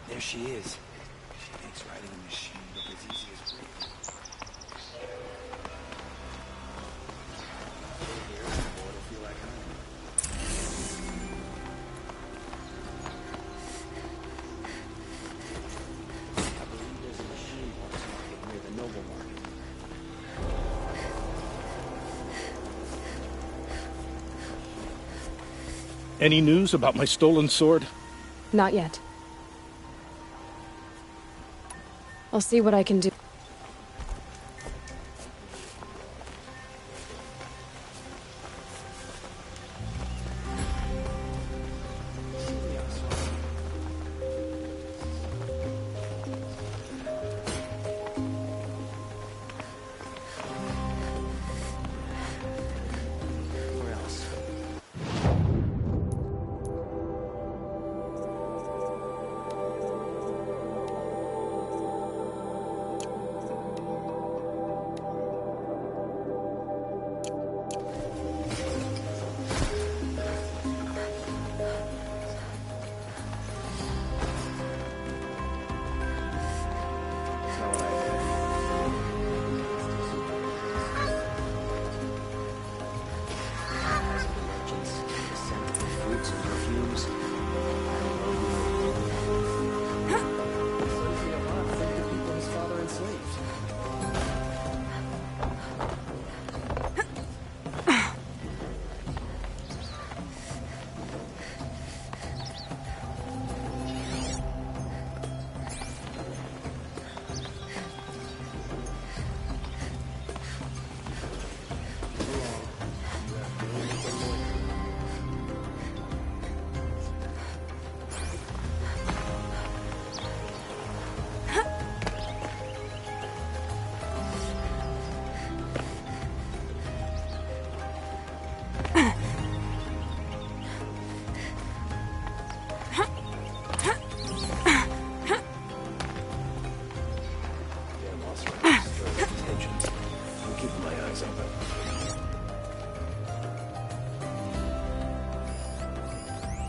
There she is. She makes riding a machine look as easy as breathing. It'll feel like home. I believe there's a machine parts market near the Noble Market. Any news about my stolen sword? Not yet. I'll see what I can do.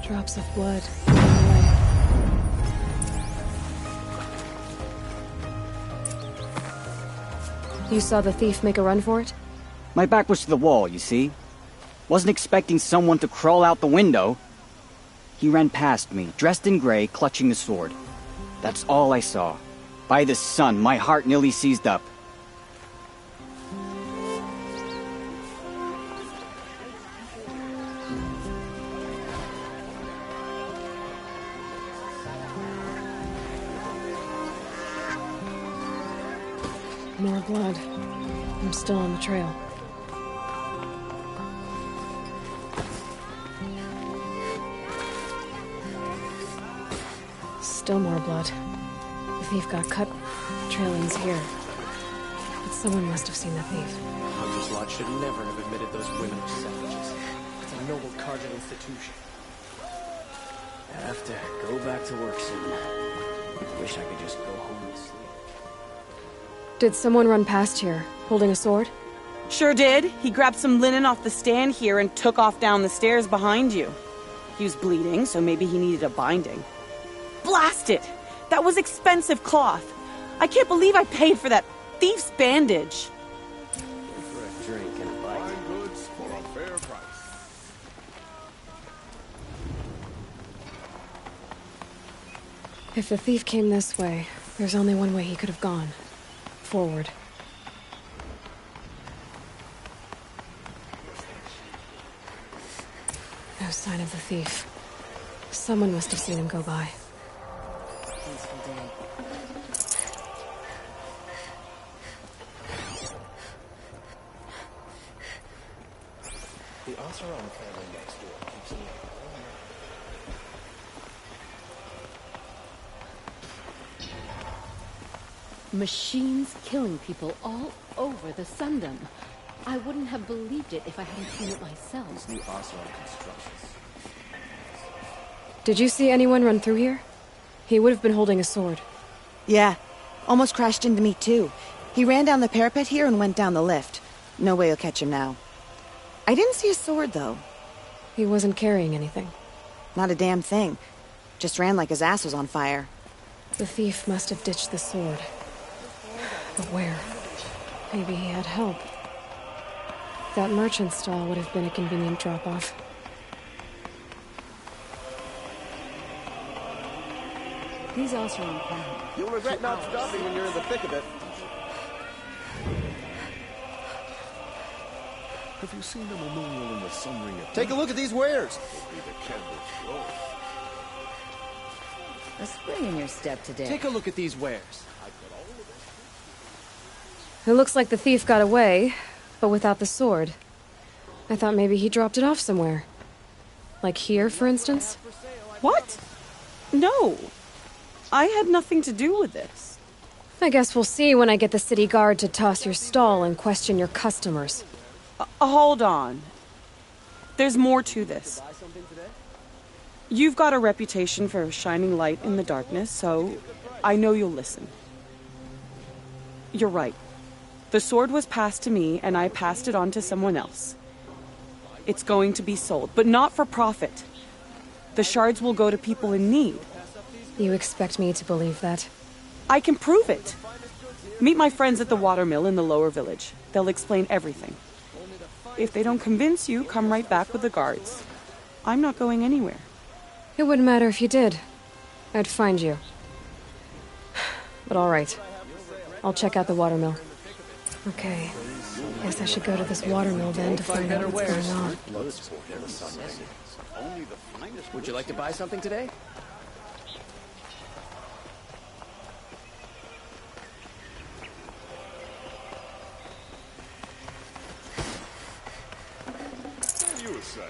Drops of blood. You saw the thief make a run for it? My back was to the wall, you see. Wasn't expecting someone to crawl out the window. He ran past me, dressed in gray, clutching the sword. That's all I saw. By the sun, my heart nearly seized up. More blood. I'm still on the trail. Still more blood. The thief got cut. Trail ends here. But someone must have seen the thief. Hunter's Lodge should never have admitted those women as savages. It's a noble Carjan institution. I have to go back to work soon. Wish I could just go home and sleep. Did someone run past here, holding a sword? Sure did. He grabbed some linen off the stand here and took off down the stairs behind you. He was bleeding, so maybe he needed a binding. Blast it! That was expensive cloth. I can't believe I paid for that thief's bandage. For a drink and a bite. Fine goods for a fair price. If the thief came this way, there's only one way he could have gone. Forward. No sign of the thief. Someone must have seen him go by. Peaceful day. The Oseram family next door keeps me up all night. Machines killing people all over the Sundom. I wouldn't have believed it if I hadn't seen it myself. New Oseram constructions. Did you see anyone run through here? He would have been holding a sword. Yeah. Almost crashed into me, too. He ran down the parapet here and went down the lift. No way you'll catch him now. I didn't see a sword, though. He wasn't carrying anything. Not a damn thing. Just ran like his ass was on fire. The thief must have ditched the sword. But where? Maybe he had help. That merchant stall would have been a convenient drop-off. These also are on plan. You'll regret not stopping when you're in the thick of it. Have you seen the memorial in the sunring? Take a look at these wares. A spring in your step today. Take a look at these wares. It looks like the thief got away, but without the sword. I thought maybe he dropped it off somewhere. Like here, for instance? What? No. I had nothing to do with this. I guess we'll see when I get the city guard to toss your stall and question your customers. Hold on. There's more to this. You've got a reputation for shining light in the darkness, so I know you'll listen. You're right. The sword was passed to me, and I passed it on to someone else. It's going to be sold, but not for profit. The shards will go to people in need. You expect me to believe that? I can prove it. Meet my friends at the watermill in the lower village. They'll explain everything. If they don't convince you, come right back with the guards. I'm not going anywhere. It wouldn't matter if you did. I'd find you. But all right. I'll check out the watermill. Okay. Guess I should go to this watermill then to find out what's going on. Would you like to buy something today? You were saying.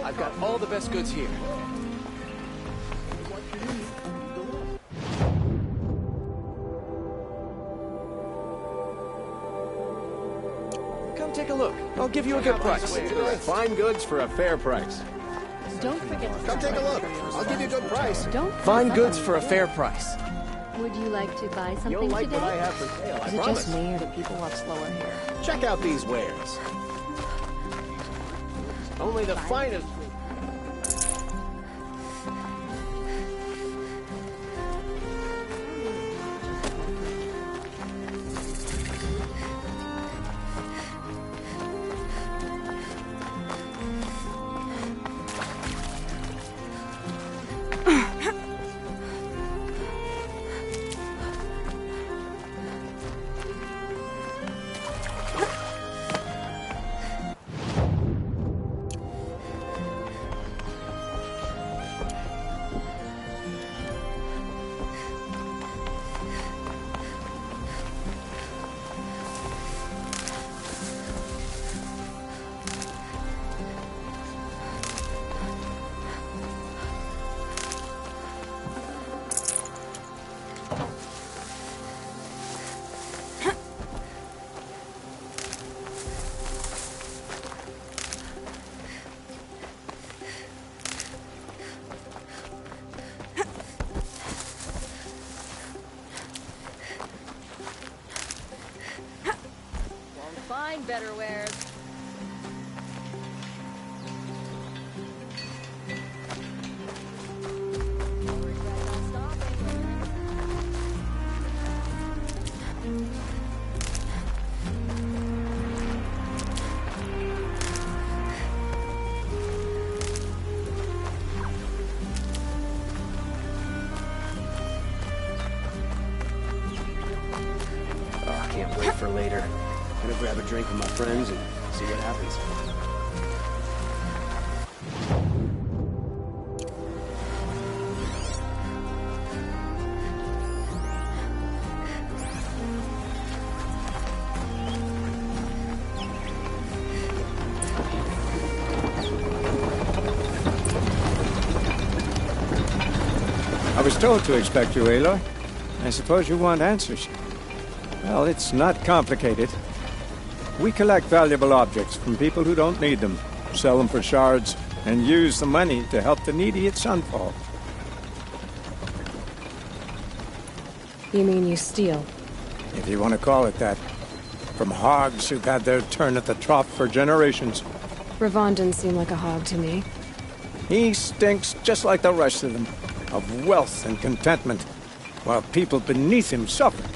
I've got all the best goods here. Come take a look. I'll give you a good price. Fine goods for a fair price. Don't forget to Come take a look. I'll give you a good price. Don't Fine goods for a fair price. Would you like to buy something You'll like today? what I have for sale, I Is it promise. just me or do people walk slower here? Check out these wares. Only the finest. find better wares. Can't wait for later. Gonna grab a drink with my friends and see what happens. I was told to expect you, Aloy. I suppose you want answers. Well, it's not complicated. We collect valuable objects from people who don't need them, sell them for shards, and use the money to help the needy at Sunfall. You mean you steal? If you want to call it that. From hogs who've had their turn at the trough for generations. Ravon didn't seem like a hog to me. He stinks just like the rest of them, of wealth and contentment, while people beneath him suffer.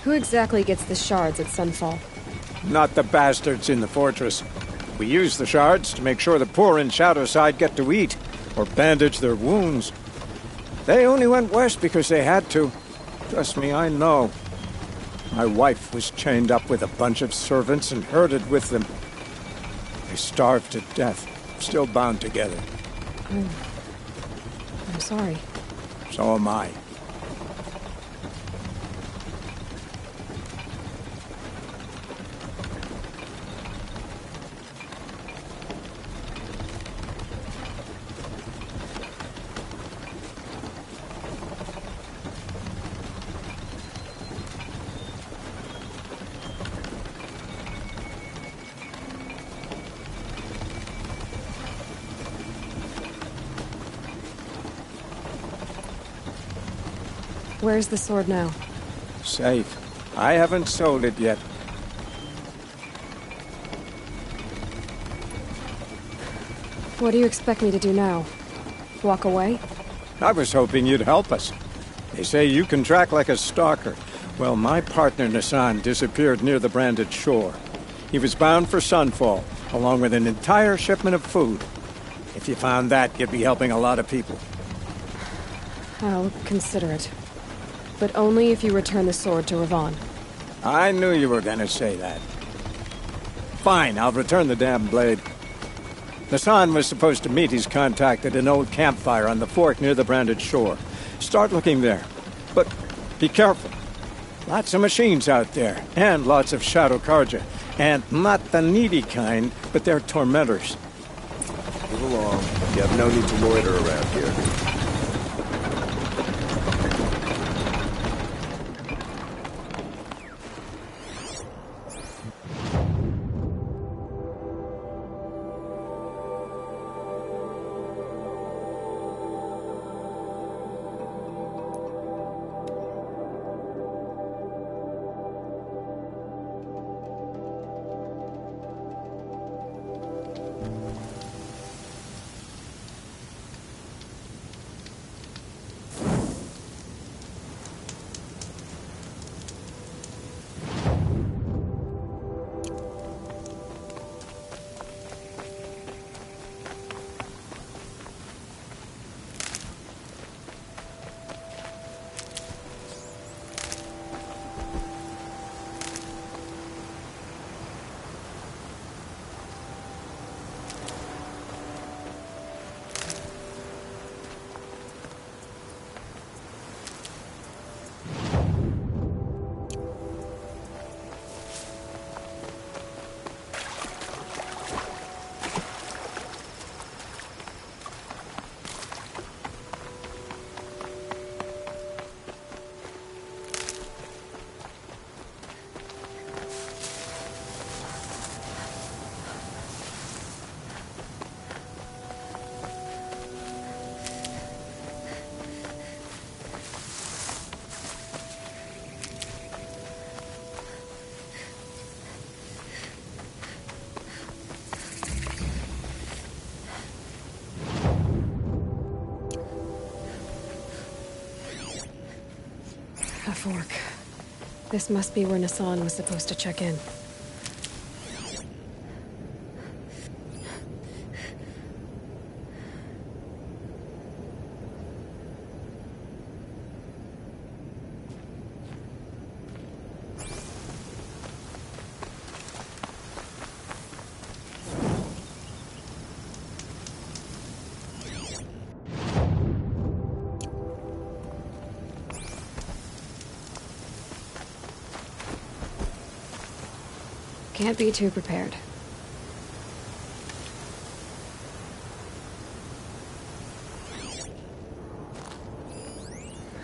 Who exactly gets the shards at Sunfall? Not the bastards in the fortress. We use the shards to make sure the poor in Shadowside get to eat, or bandage their wounds. They only went west because they had to. Trust me, I know. My wife was chained up with a bunch of servants and herded with them. They starved to death, still bound together. I'm sorry. So am I. Where's the sword now? Safe. I haven't sold it yet. What do you expect me to do now? Walk away? I was hoping you'd help us. They say you can track like a stalker. Well, my partner Nassan disappeared near the branded shore. He was bound for Sunfall, along with an entire shipment of food. If you found that, you'd be helping a lot of people. I'll consider it. But only if you return the sword to Ravon. I knew you were going to say that. Fine, I'll return the damn blade. Nassan was supposed to meet his contact at an old campfire on the fork near the branded shore. Start looking there. But be careful. Lots of machines out there, and lots of Shadow Karja. And not the needy kind, but they're tormentors. Move along. You have no need to loiter around here. A fork. This must be where Nassan was supposed to check in. Can't be too prepared.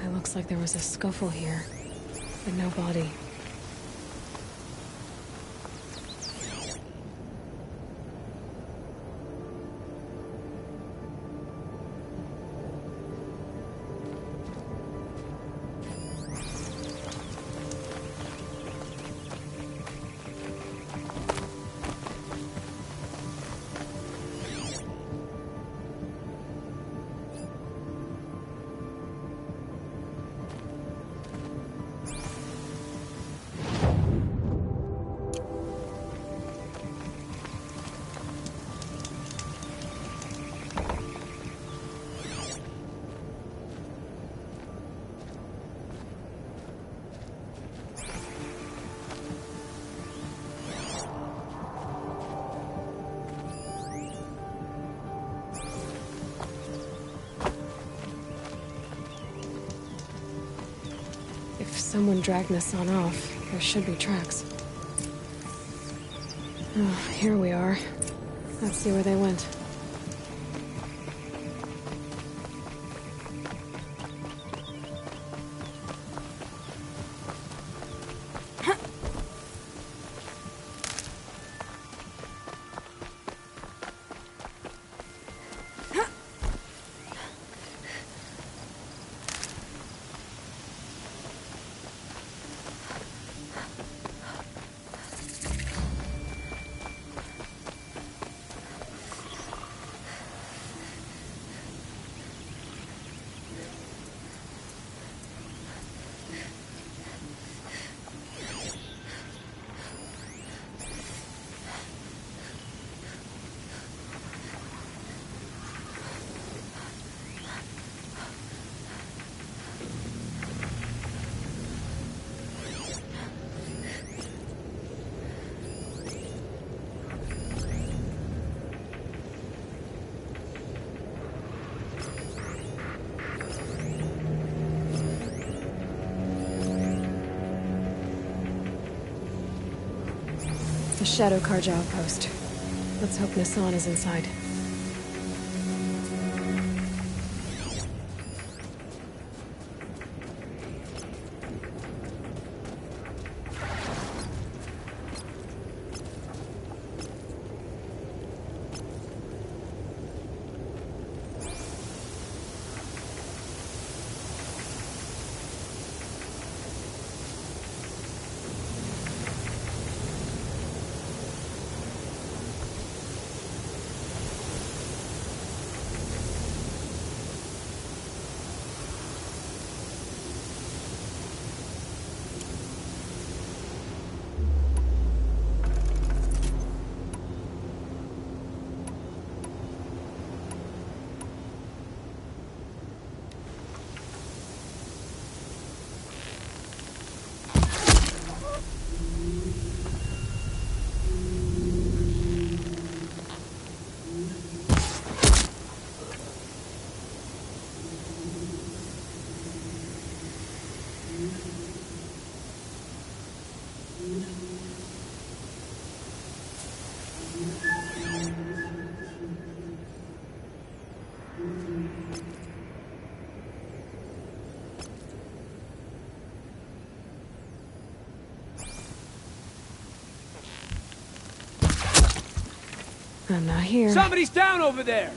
It looks like there was a scuffle here, but no body. If someone dragged Nassan off, there should be tracks. Oh, here we are. Let's see where they went. The Shadow Carja outpost. Let's hope Nassan is inside. I'm not here. Somebody's down over there!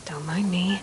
Don't mind me.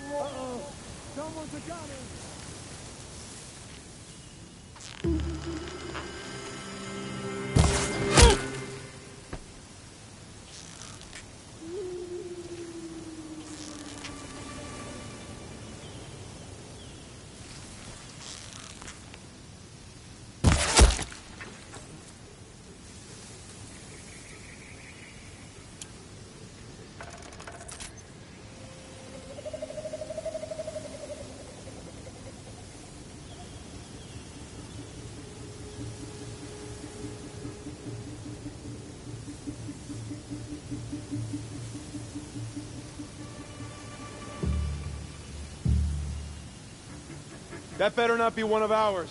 That better not be one of ours.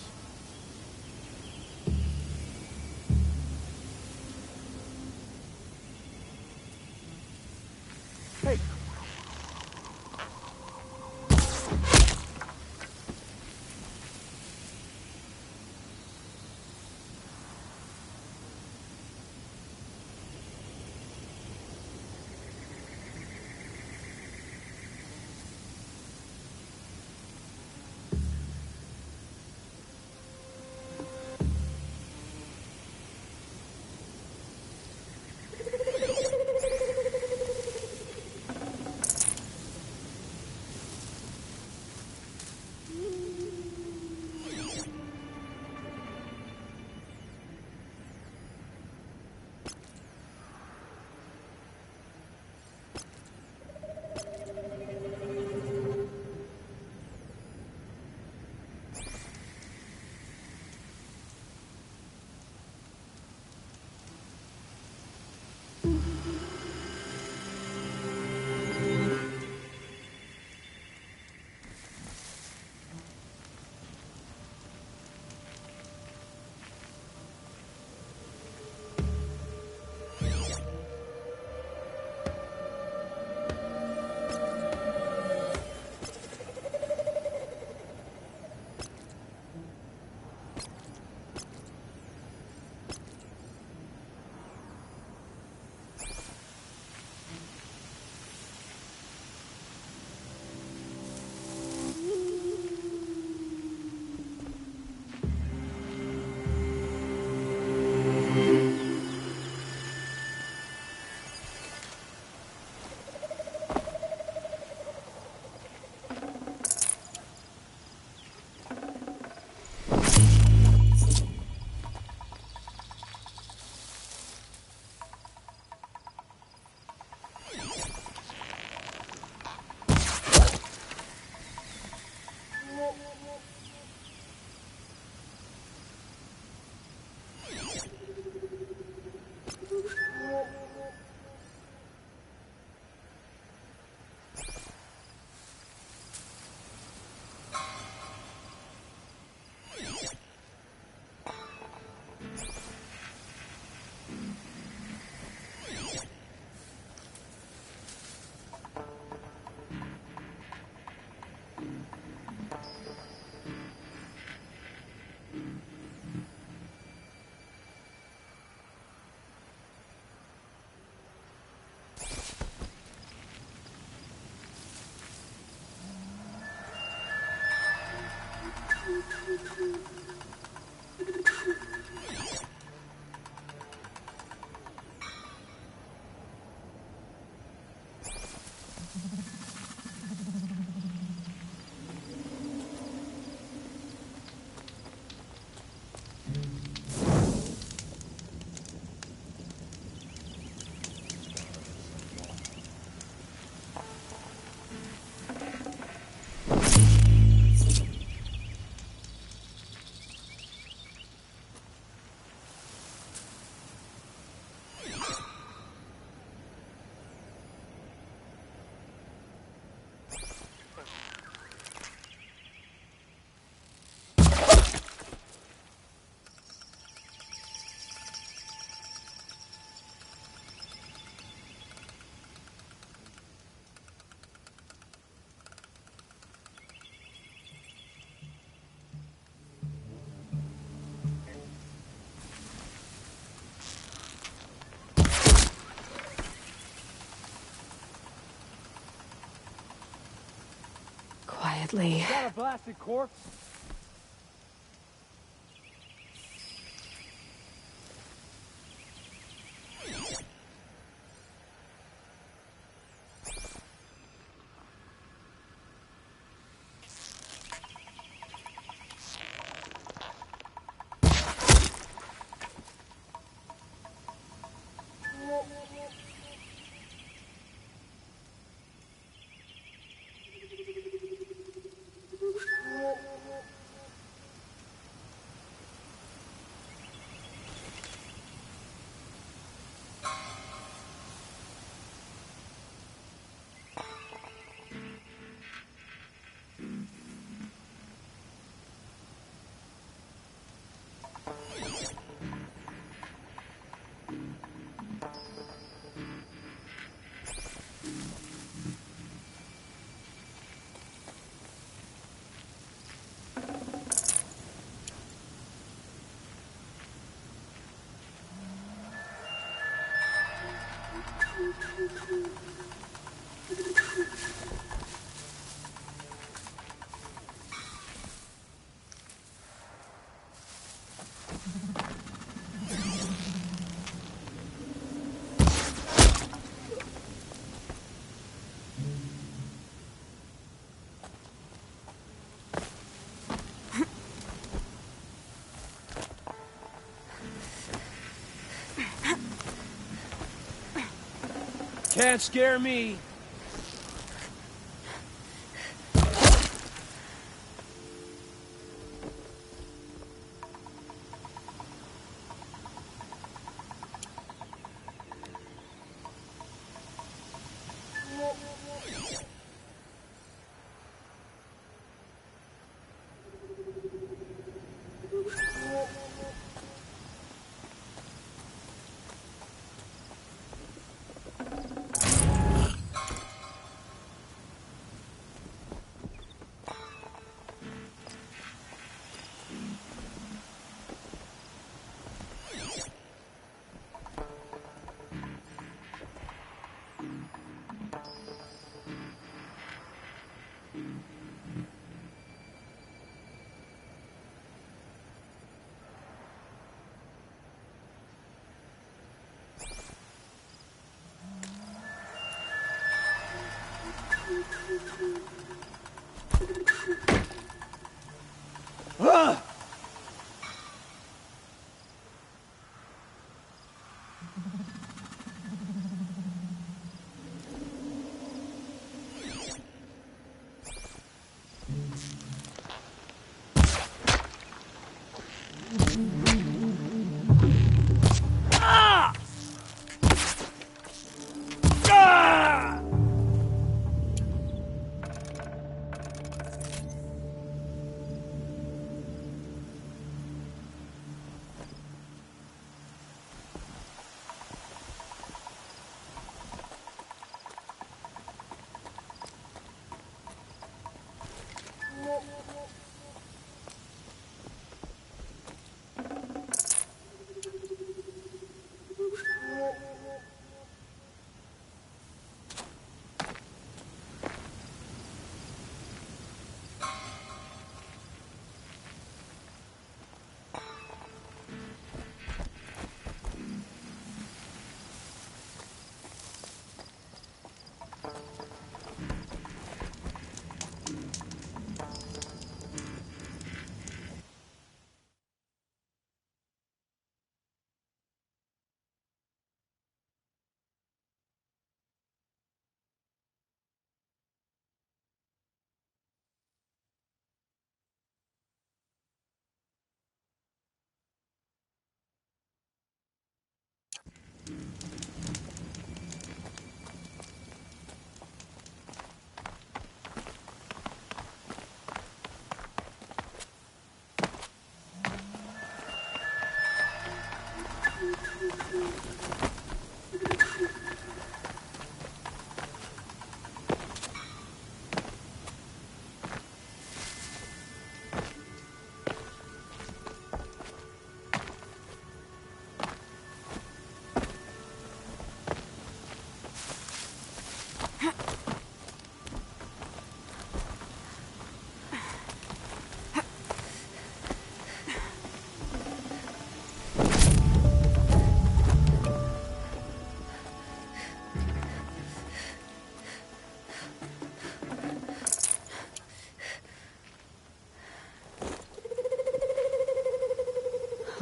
Hey. quietly. Got a blasted corpse? Can't scare me.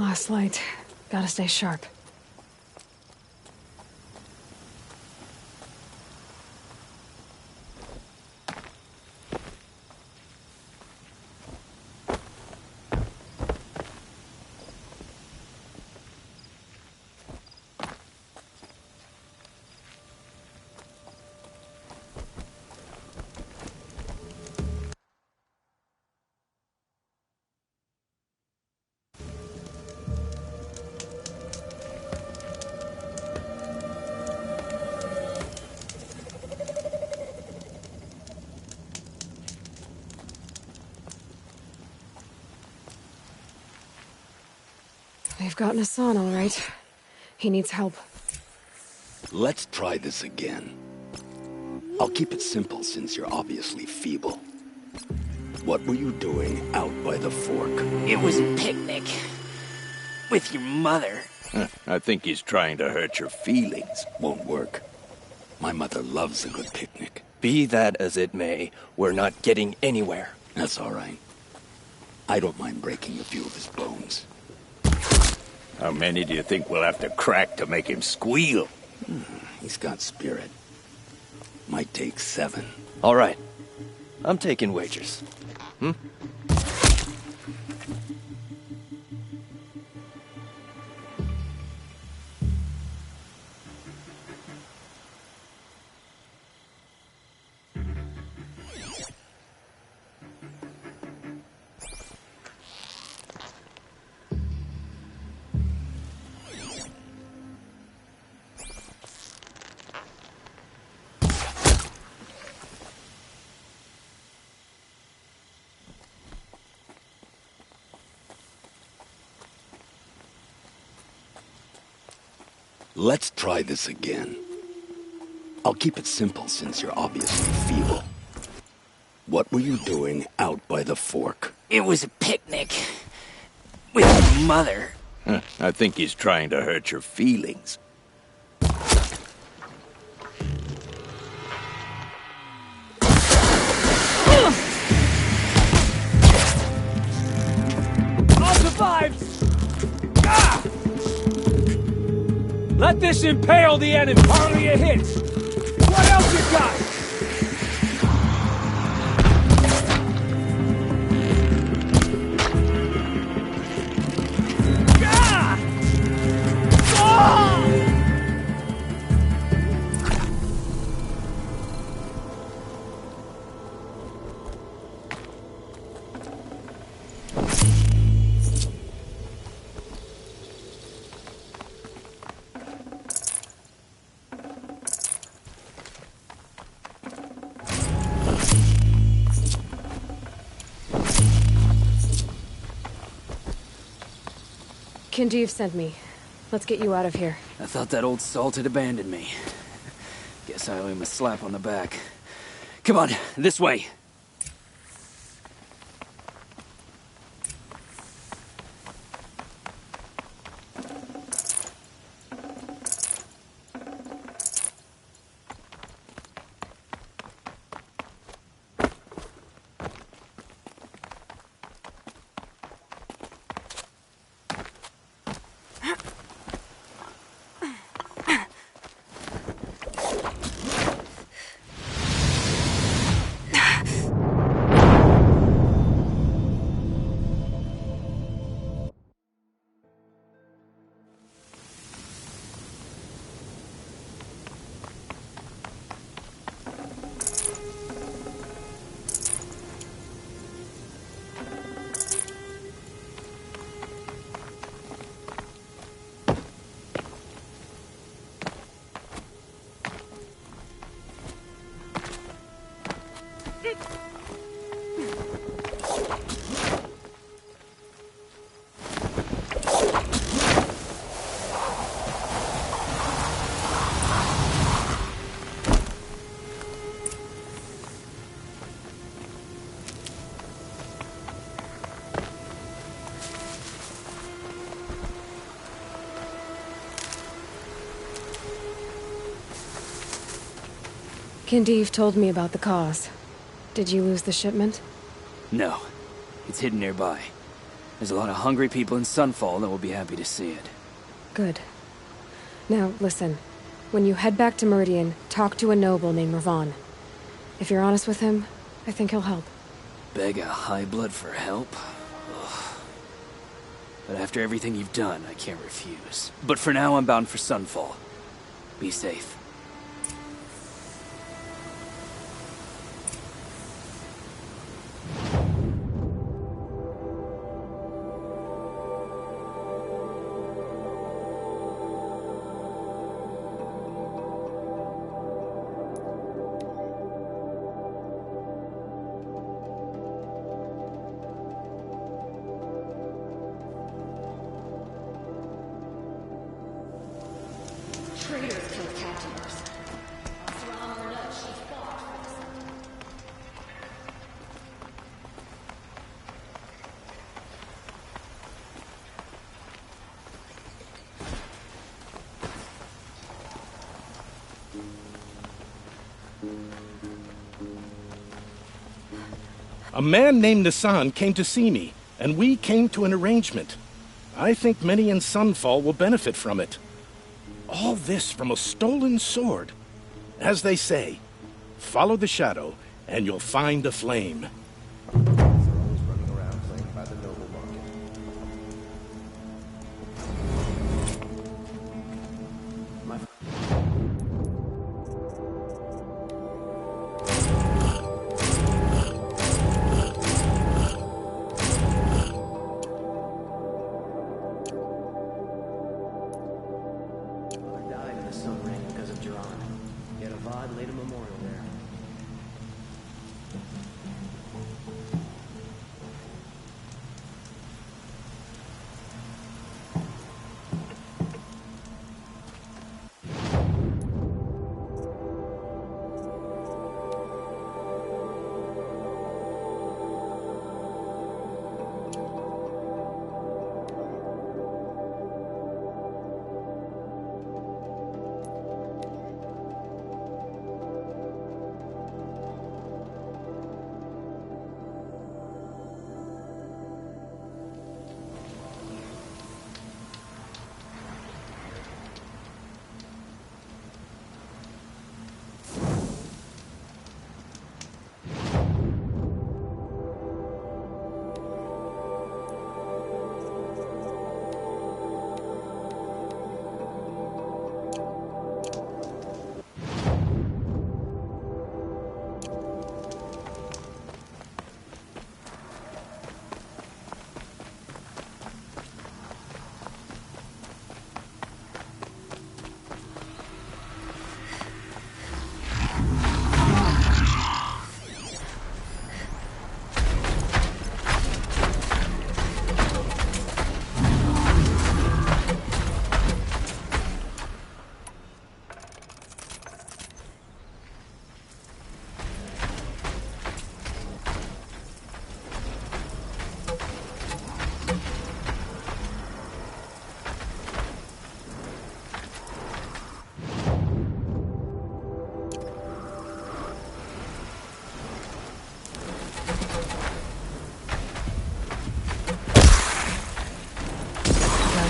Last light. Gotta stay sharp. They've gotten Hassan, all right. He needs help. Let's try this again. I'll keep it simple since you're obviously feeble. What were you doing out by the fork? It was a picnic. With your mother. I think he's trying to hurt your feelings. Won't work. My mother loves a good picnic. Be that as it may, we're not getting anywhere. That's all right. I don't mind breaking a few of his bones. How many do you think we'll have to crack to make him squeal? He's got spirit. Might take 7. All right. I'm taking wagers. Let's try this again. I'll keep it simple since you're obviously feeble. What were you doing out by the fork? It was a picnic. With your mother. I think he's trying to hurt your feelings. I'll survive! Ah! Let this impale the enemy. Hardly a hit. What else you got? Ah! Ah! Kinjeev sent me. Let's get you out of here. I thought that old salt had abandoned me. Guess I owe him a slap on the back. Come on, this way. Kinjeev told me about the cause. Did you lose the shipment? No. It's hidden nearby. There's a lot of hungry people in Sunfall that will be happy to see it. Good. Now, listen. When you head back to Meridian, talk to a noble named Ravon. If you're honest with him, I think he'll help. Beg a high blood for help? Ugh. But after everything you've done, I can't refuse. But for now, I'm bound for Sunfall. Be safe. A man named Nissan came to see me, and we came to an arrangement. I think many in Sunfall will benefit from it. All this from a stolen sword. As they say, follow the shadow, and you'll find the flame. Running around playing by the noble market. Died in the sun ring because of Duran. Yet Avad laid a memorial there.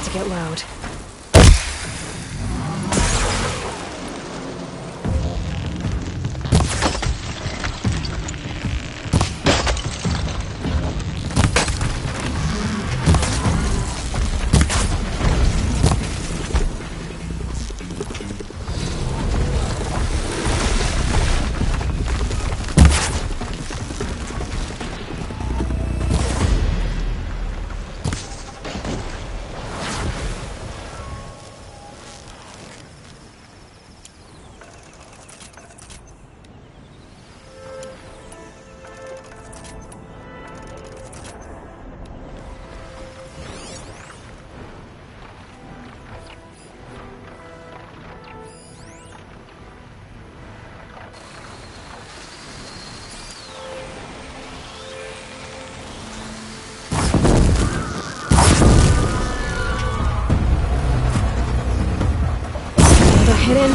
To get loud. Hidden.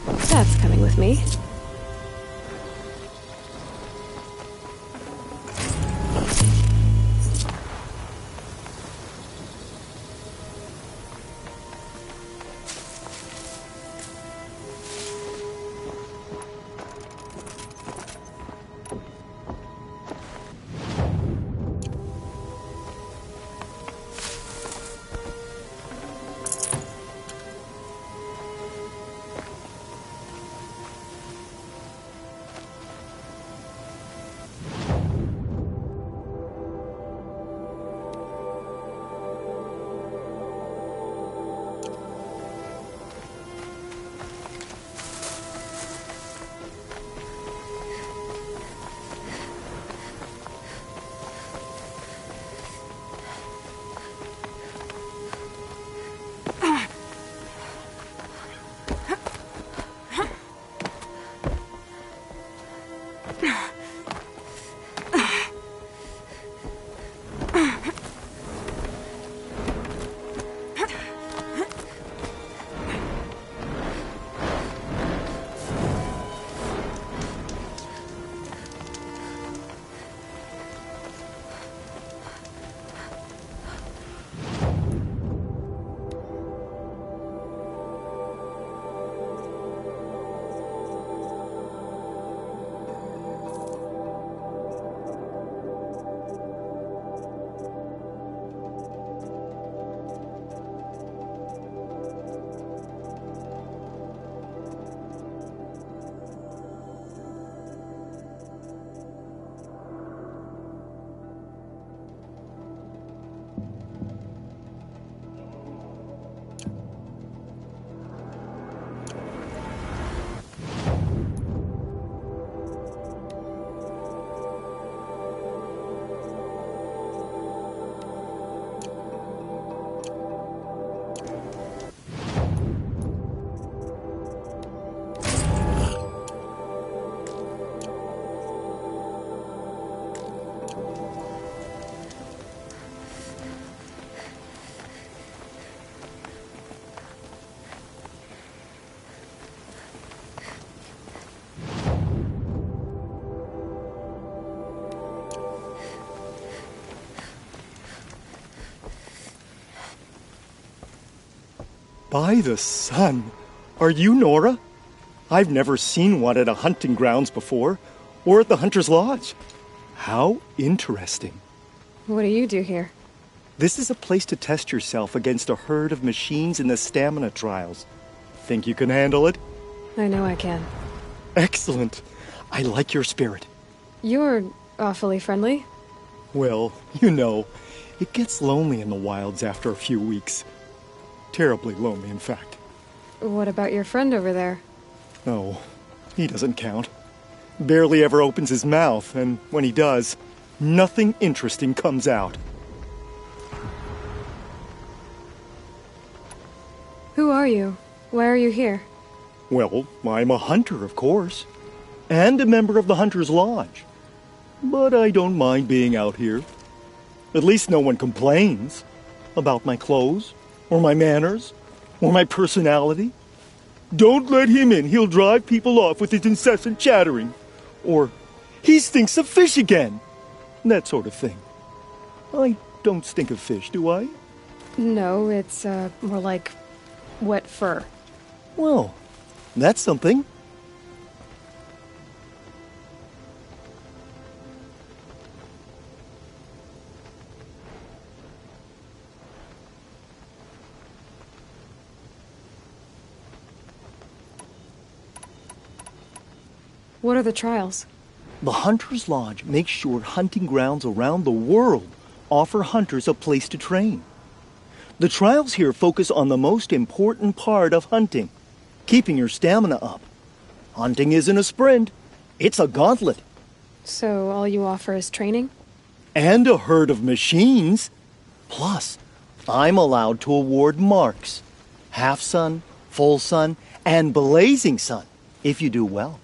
That's coming with me. By the sun! Are you Nora? I've never seen one at a hunting grounds before, or at the Hunter's Lodge. How interesting. What do you do here? This is a place to test yourself against a herd of machines in the stamina trials. Think you can handle it? I know I can. Excellent. I like your spirit. You're awfully friendly. Well, you know, it gets lonely in the wilds after a few weeks. Terribly lonely, in fact. What about your friend over there? Oh, he doesn't count. Barely ever opens his mouth, and when he does, nothing interesting comes out. Who are you? Why are you here? Well, I'm a hunter, of course, and a member of the Hunter's Lodge. But I don't mind being out here. At least no one complains about my clothes, or my manners, or my personality. Don't let him in, he'll drive people off with his incessant chattering. Or, he stinks of fish again. That sort of thing. I don't stink of fish, do I? No, it's, more like wet fur. Well, that's something. What are the trials? The Hunter's Lodge makes sure hunting grounds around the world offer hunters a place to train. The trials here focus on the most important part of hunting, keeping your stamina up. Hunting isn't a sprint, it's a gauntlet. So all you offer is training? And a herd of machines. Plus, I'm allowed to award marks. Half sun, full sun, and blazing sun, if you do well.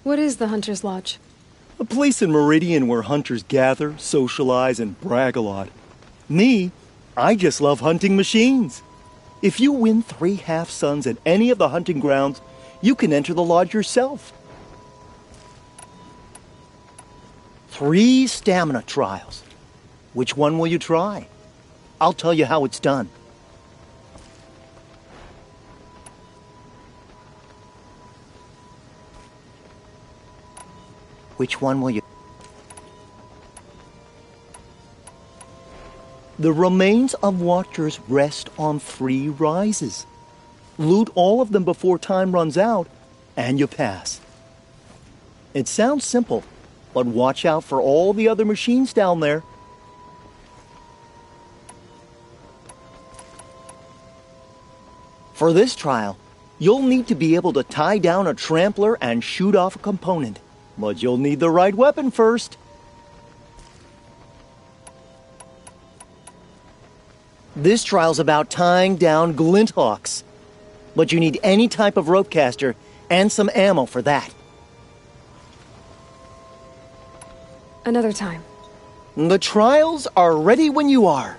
What is the Hunter's Lodge? A place in Meridian where hunters gather, socialize, and brag a lot. Me, I just love hunting machines. If you win 3 half-suns at any of the hunting grounds, you can enter the lodge yourself. 3 stamina trials. Which one will you try? I'll tell you how it's done. Which one will you... The remains of Watchers rest on 3 rises. Loot all of them before time runs out, and you pass. It sounds simple, but watch out for all the other machines down there. For this trial, you'll need to be able to tie down a trampler and shoot off a component. But you'll need the right weapon first. This trial's about tying down glinthawks. But you need any type of rope caster and some ammo for that. Another time. The trials are ready when you are.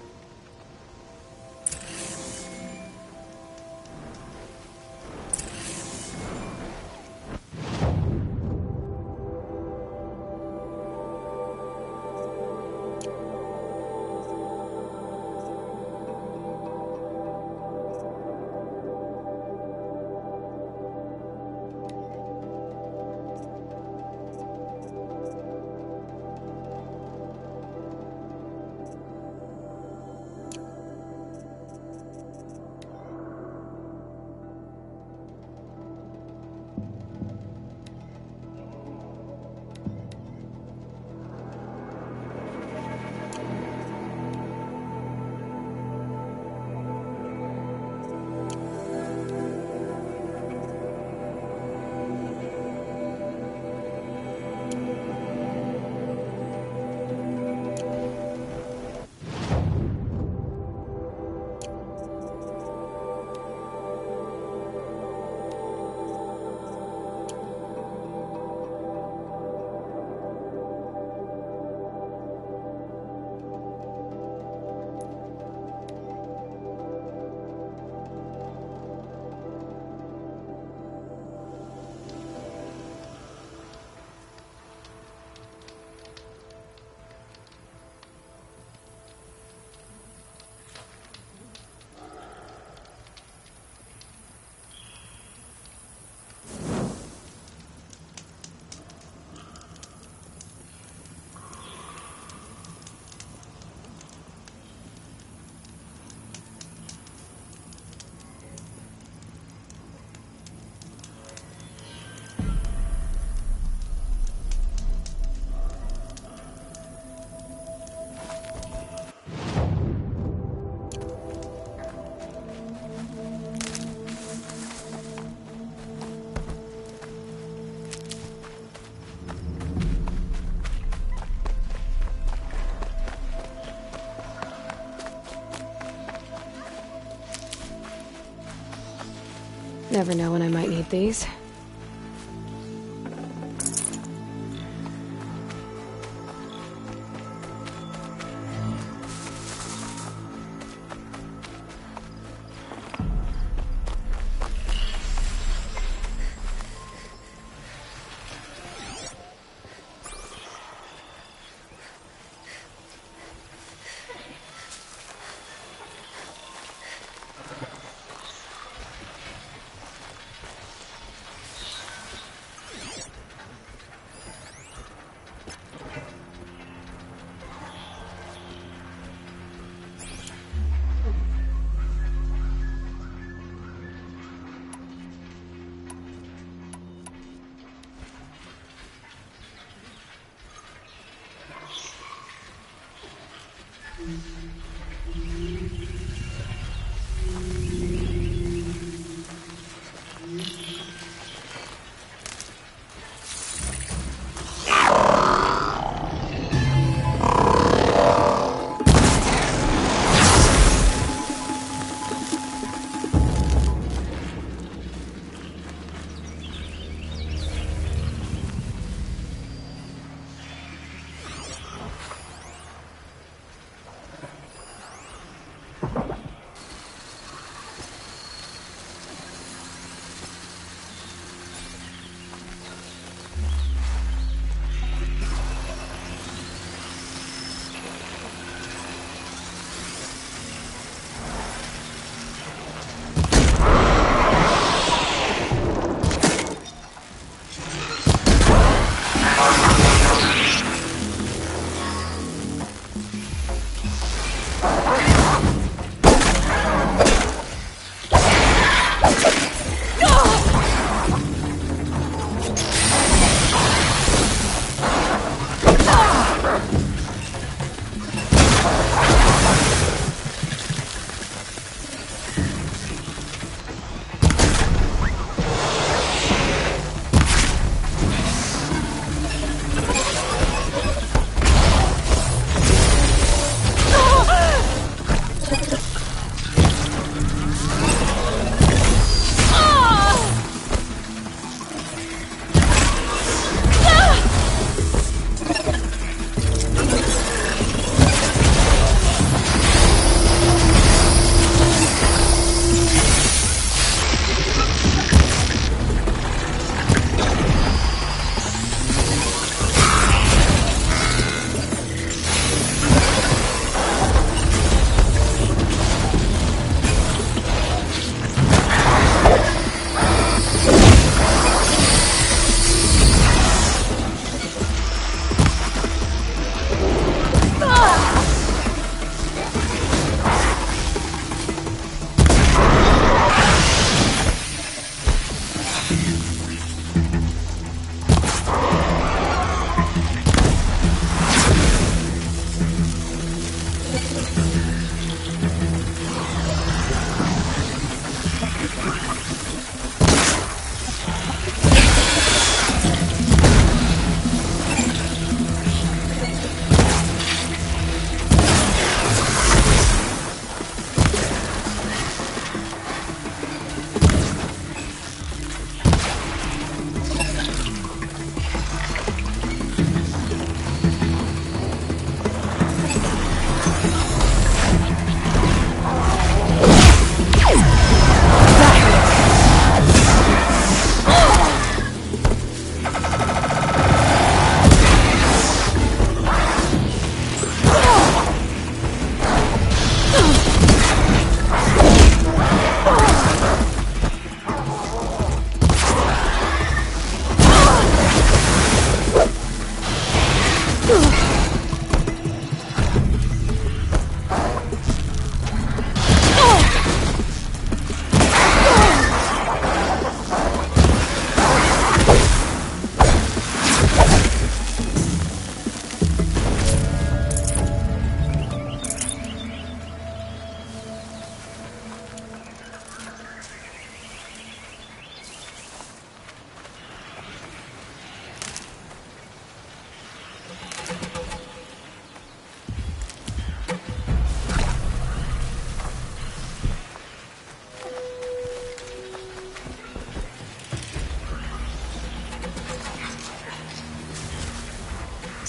Never know when I might need these.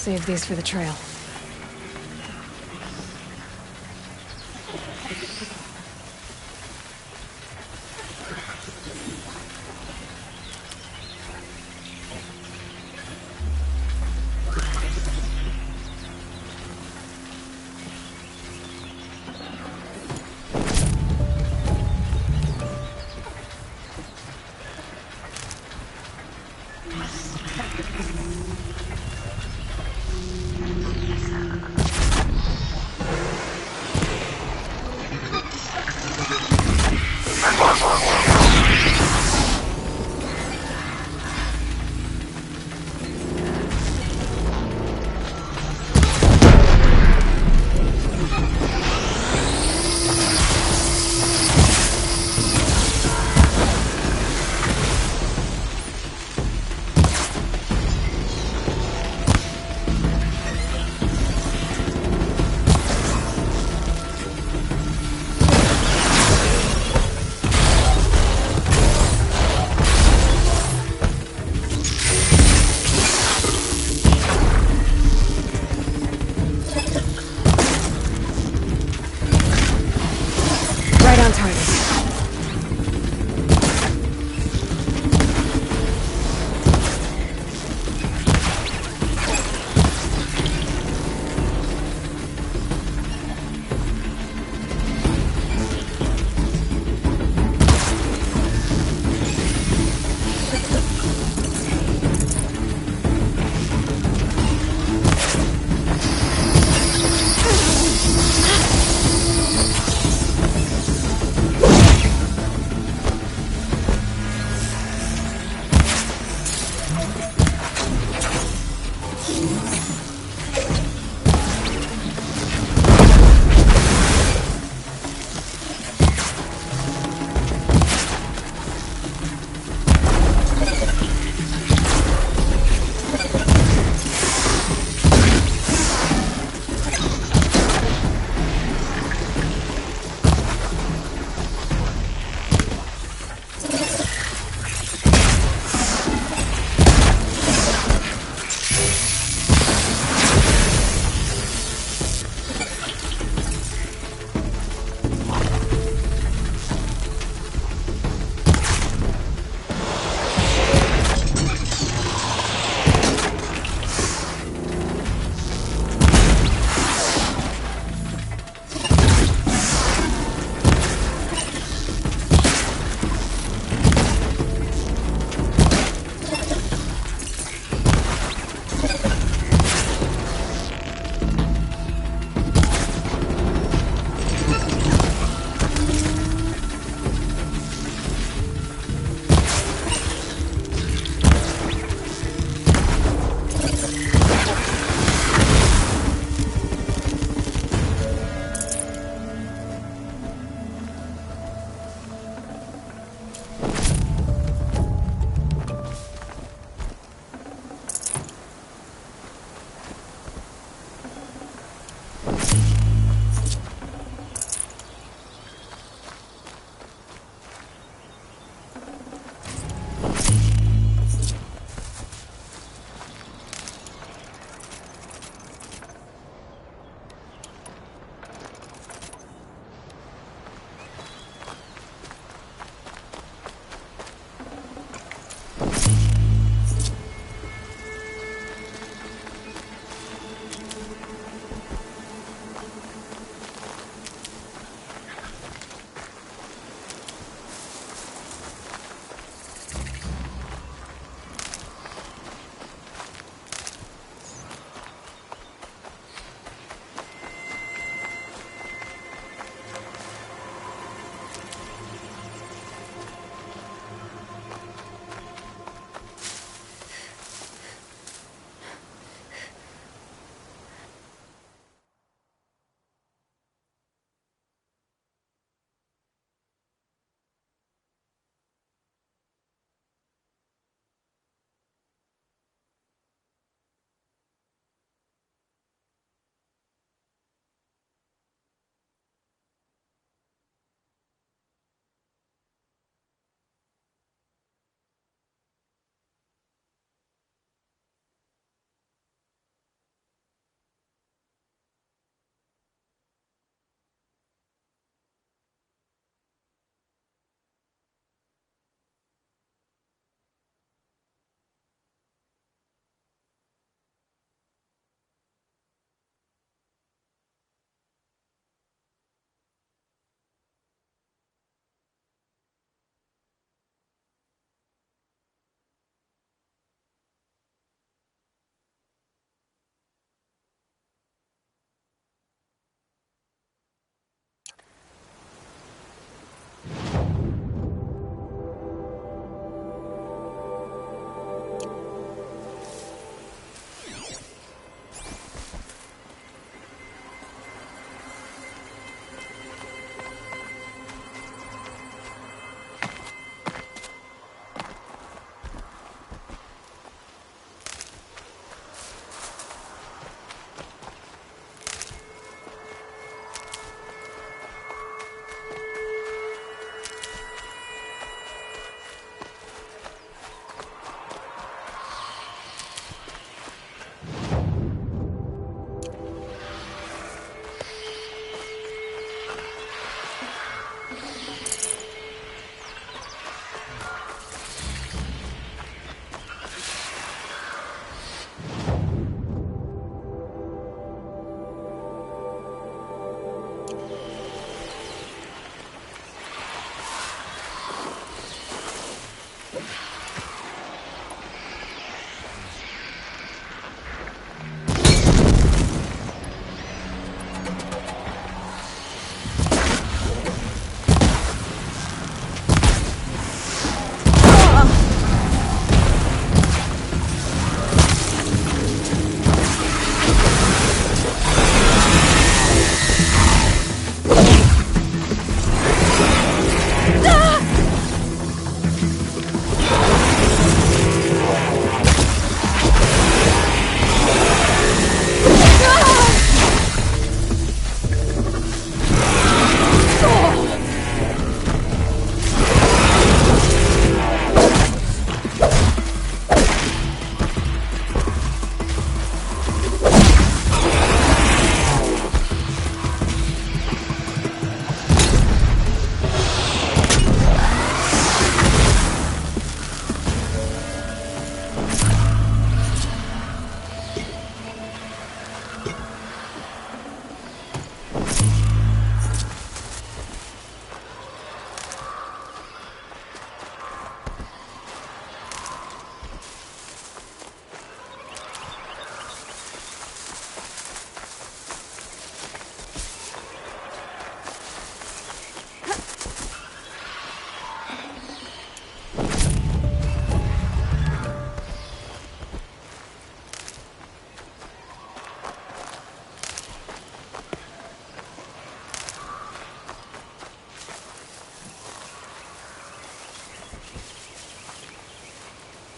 Save these for the trail.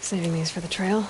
Saving these for the trail.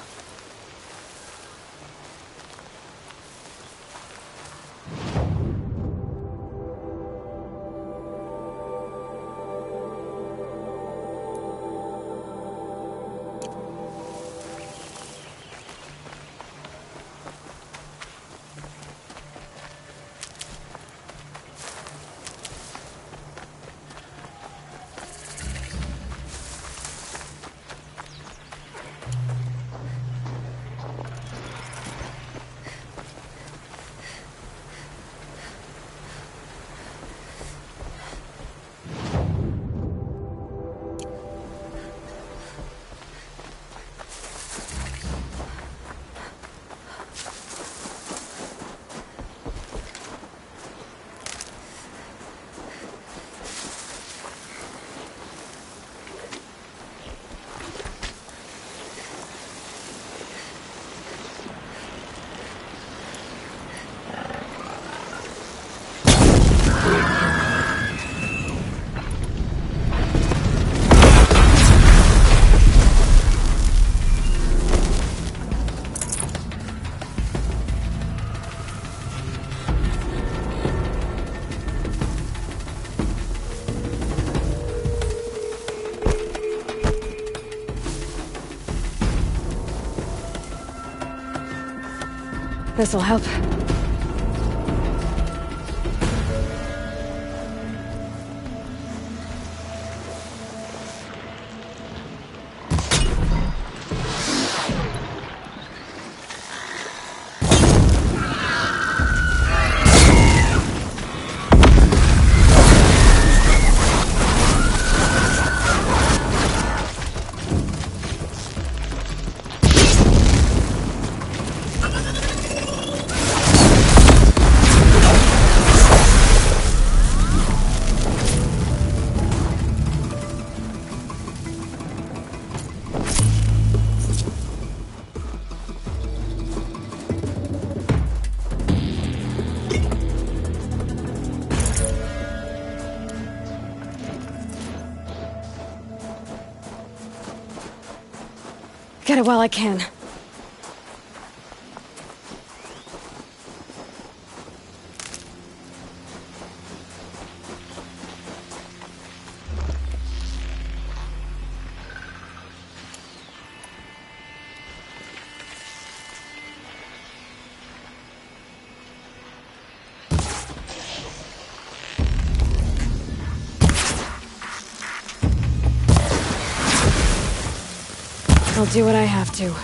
This'll help. Get it while I can. I'll do what I have to.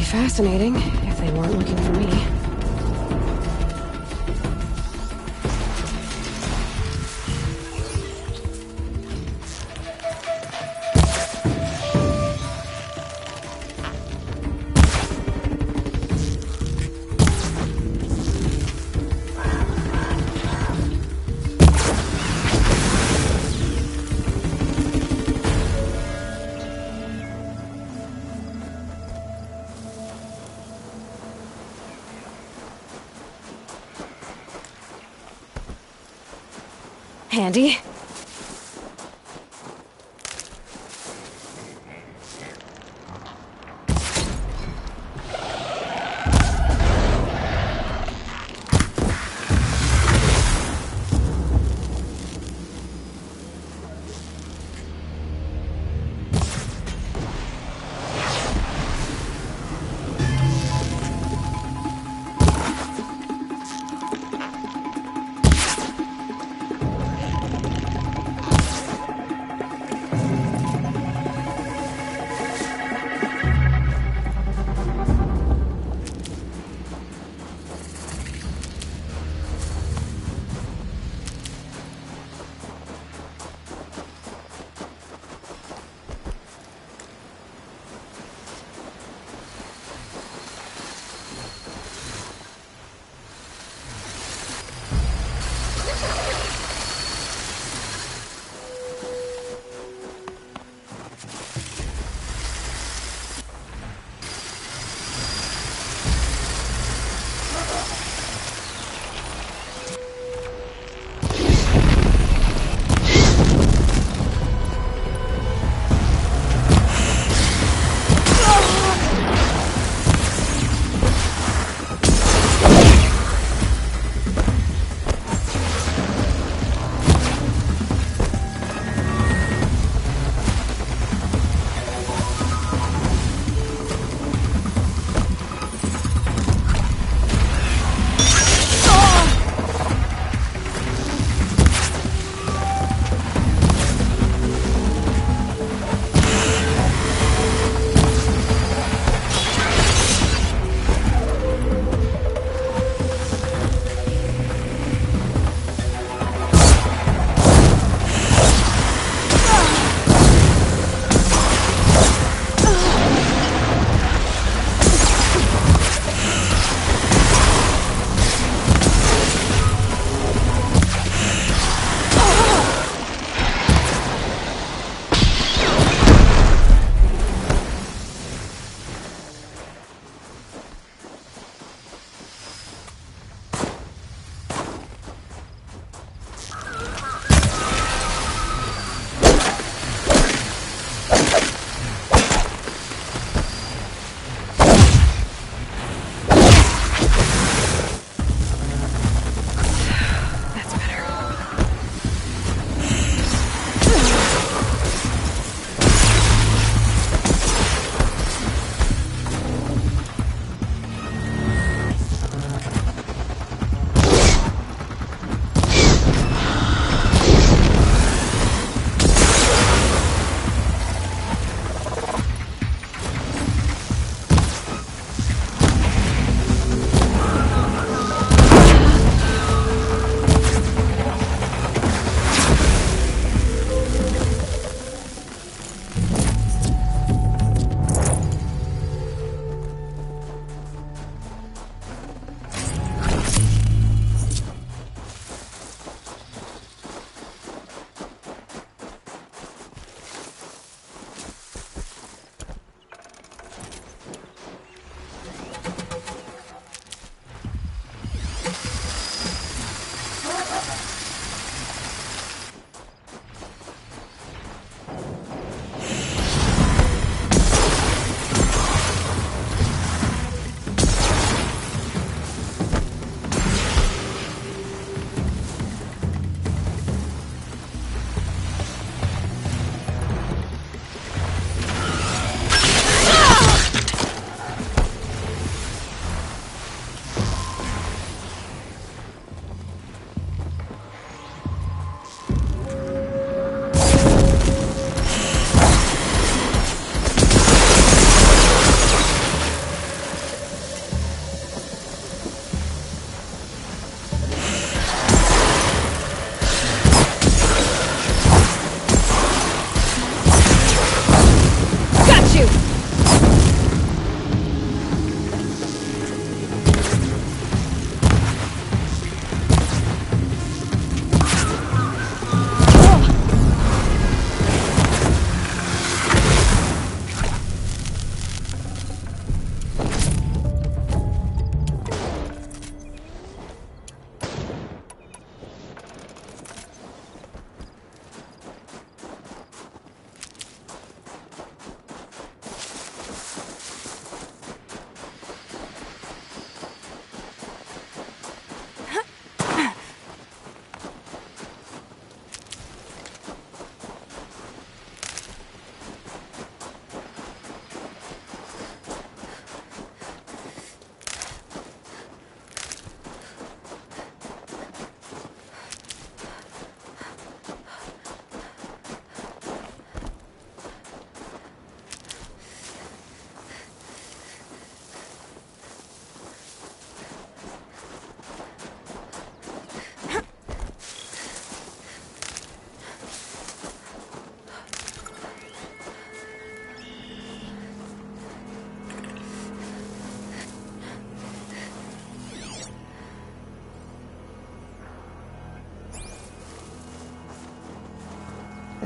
Fascinating, if they weren't looking for me. Handy.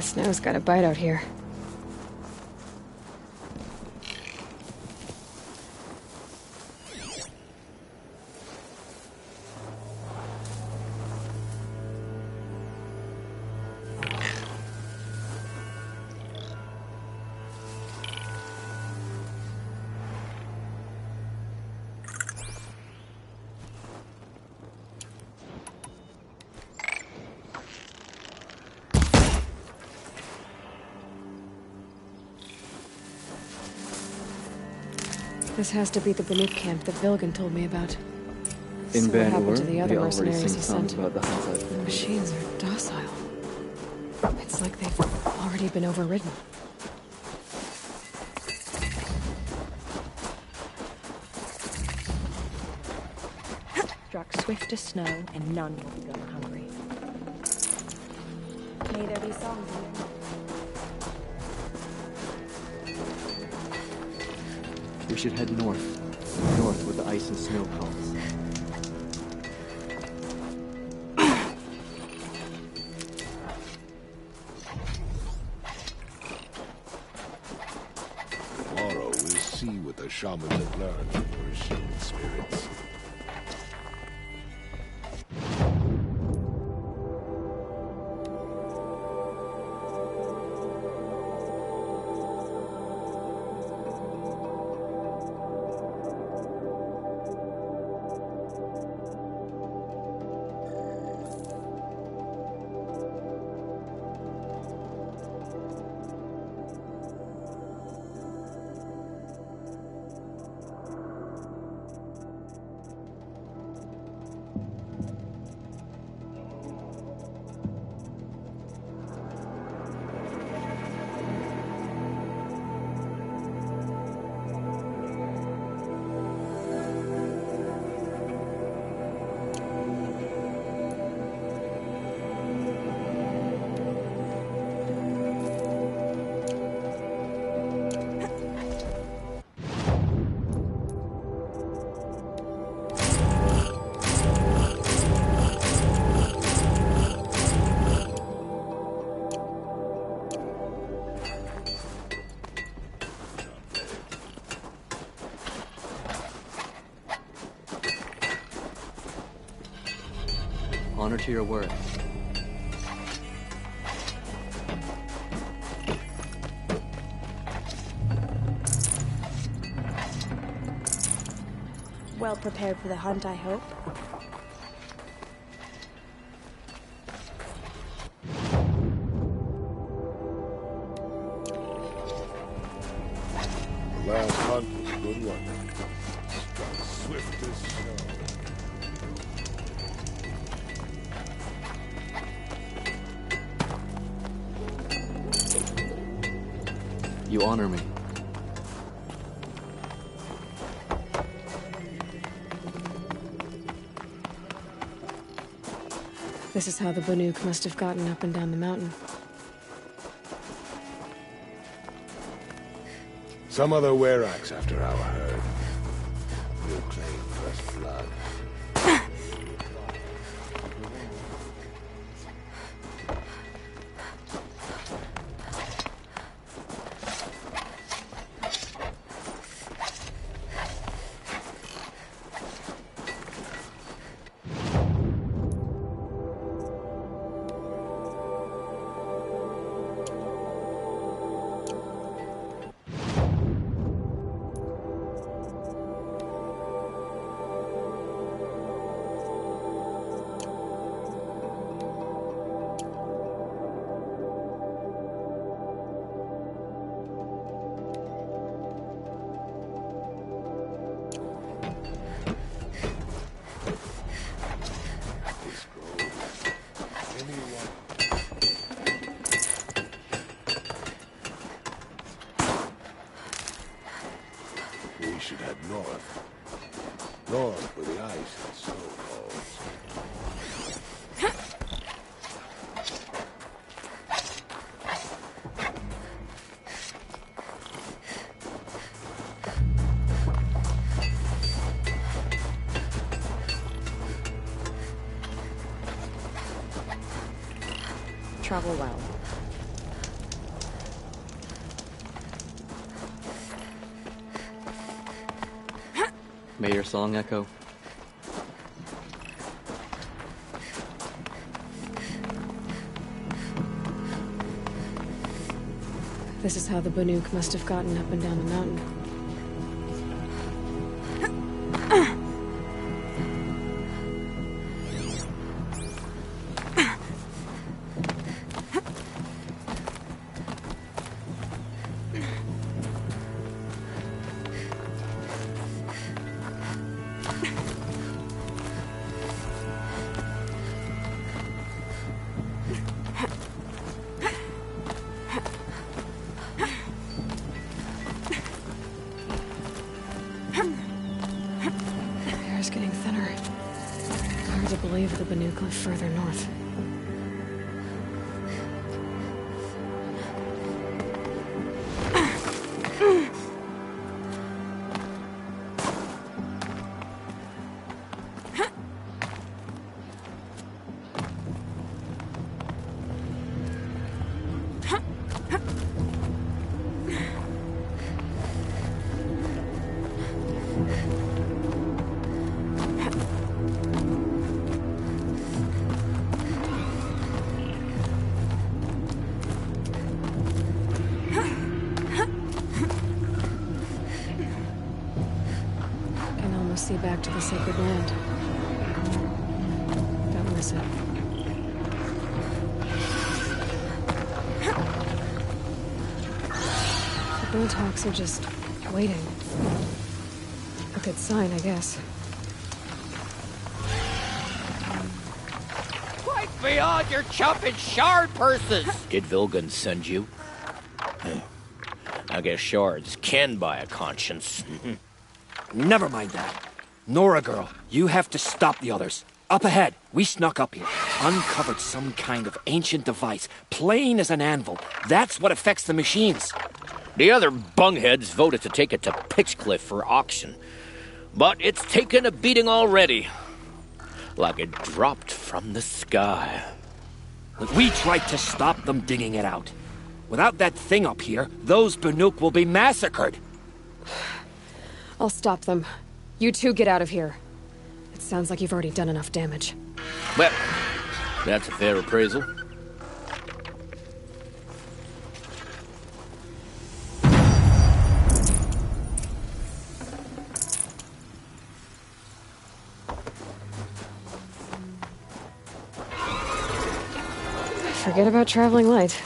snow's got a bite out here. This has to be the Banuk camp that Vilgan told me about. In So what happened to the other they already mercenaries sing he sent? songs about the Hansa. The machines are docile. It's like they've already been overridden. Struck swift as snow, and none will be going hungry. May there be songs here. We should head north. North where the ice and snow calls. Tomorrow we'll see what the shamans have learned from your shield spirits. Honor to your word. Well prepared for the hunt, I hope. The last hunt was a good one. Struck swift as snow. You honor me. This is how the Banuk must have gotten up and down the mountain. Some other were-axe after our herd. We'll claim first blood. We should head north. North where the ice and snow falls. Travel well. May your song echo. This is how the Banuk must have gotten up and down the mountain. The air's getting thinner. Hard to believe the Banuk live further north. See back to the sacred land. Don't miss it. The Boondocks are just waiting. A good sign, I guess. Quite beyond your chopping shard purses! Did Vilgun send you? I guess shards can buy a conscience. Never mind that. Nora girl, you have to stop the others. Up ahead, we snuck up here. Uncovered some kind of ancient device, plain as an anvil. That's what affects the machines. The other bungheads voted to take it to Pitchcliff for auction. But it's taken a beating already. Like it dropped from the sky. We tried to stop them digging it out. Without that thing up here, those Banuk will be massacred. I'll stop them. You two get out of here. It sounds like you've already done enough damage. Well, that's a fair appraisal. Forget about traveling light.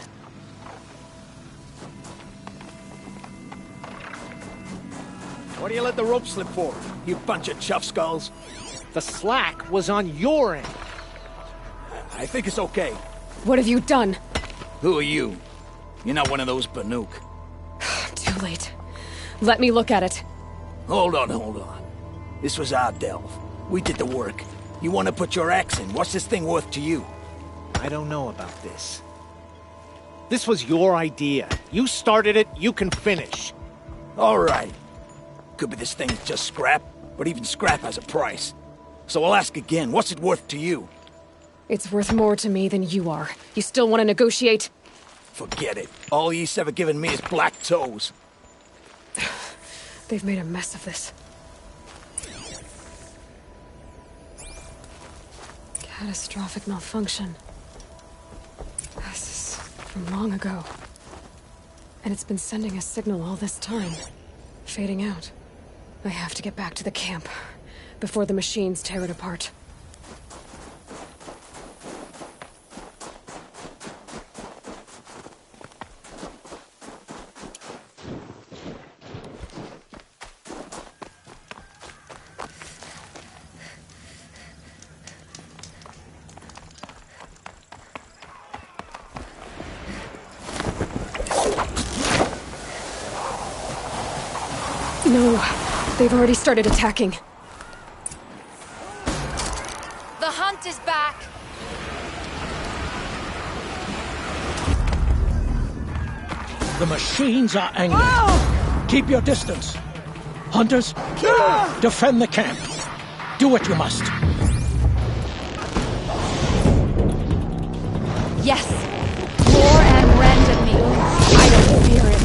What do you let the rope slip for, you bunch of chuff skulls? The slack was on your end. I think it's okay. What have you done? Who are you? You're not one of those Banuk. Too late. Let me look at it. Hold on. This was our delve. We did the work. You want to put your axe in? What's this thing worth to you? I don't know about this. This was your idea. You started it, you can finish. All right. Could be this thing's just scrap, but even scrap has a price. So I'll ask again, what's it worth to you? It's worth more to me than you are. You still want to negotiate? Forget it. All East's ever given me is black toes. They've made a mess of this. Catastrophic malfunction. This is from long ago. And it's been sending a signal all this time. Fading out. I have to get back to the camp before the machines tear it apart. No, they've already started attacking. The hunt is back. The machines are angry. Oh! Keep your distance. Hunters, defend the camp. Do what you must. Yes. Roar and rend at me. I don't fear it.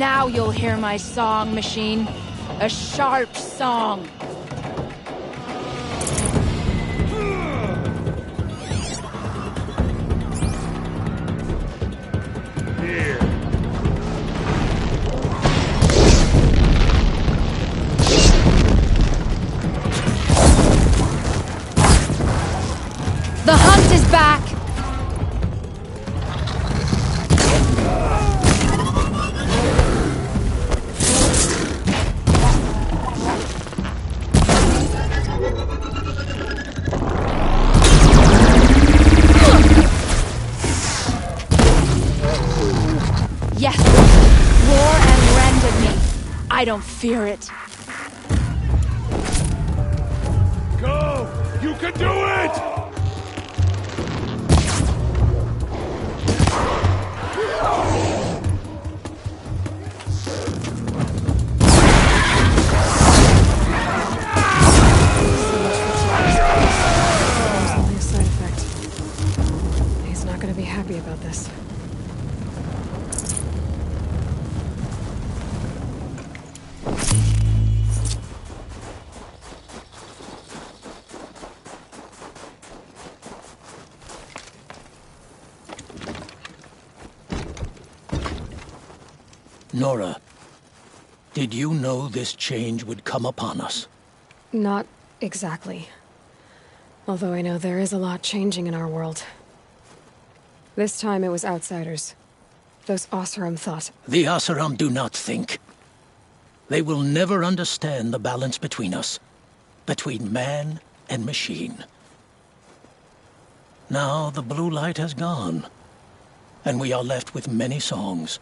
Now you'll hear my song, machine. A sharp song. The hunt is back! Yes! Roar and rend at me. I don't fear it. Go! You can do it! Only a side effect. He's not going to be happy about this. Nora, did you know this change would come upon us? Not exactly. Although I know there is a lot changing in our world. This time it was outsiders. Those Oseram thought. The Oseram do not think. They will never understand the balance between us. Between man and machine. Now the blue light has gone. And we are left with many songs.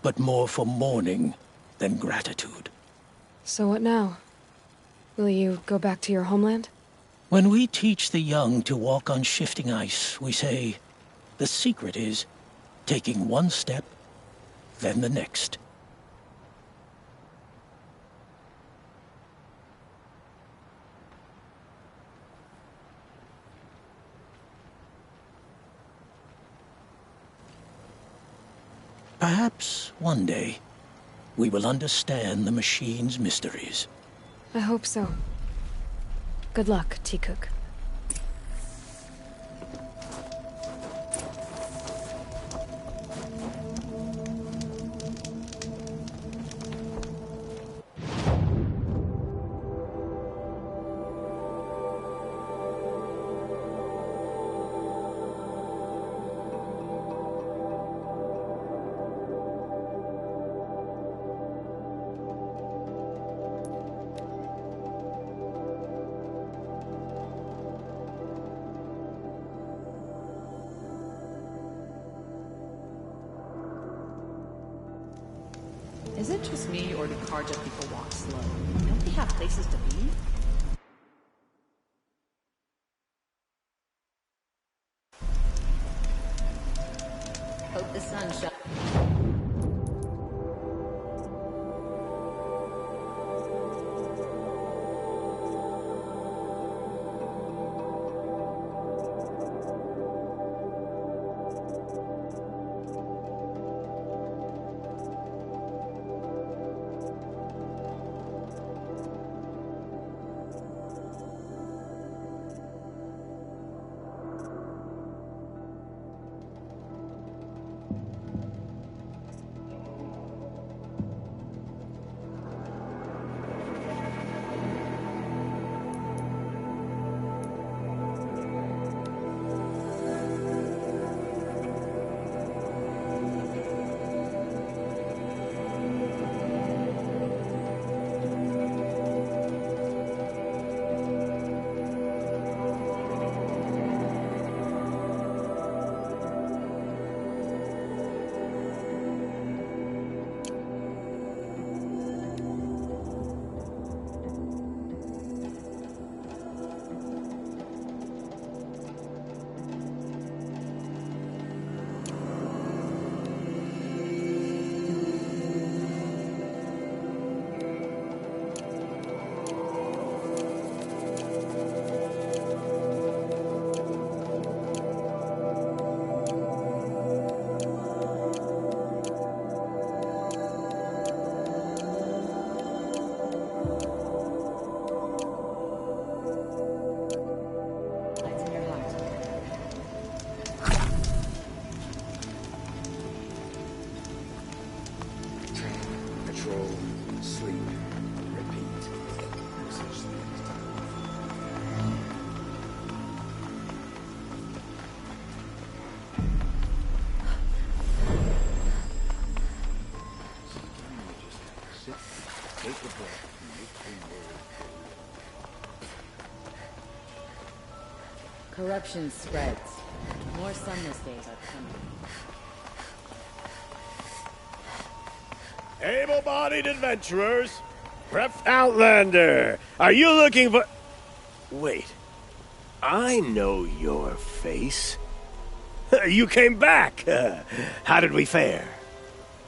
But more for mourning than gratitude. So what now? Will you go back to your homeland? When we teach the young to walk on shifting ice, we say, the secret is taking one step, then the next. Perhaps one day we will understand the machine's mysteries. I hope so. Good luck, T-Cook. Is it just me, or do Karja people walk slow? Don't they have places to be? Hope the sun shines. Corruption spreads. More sunless days are coming. Able-bodied adventurers, Pref Outlander, are you looking for... Wait, I know your face. You came back. How did we fare?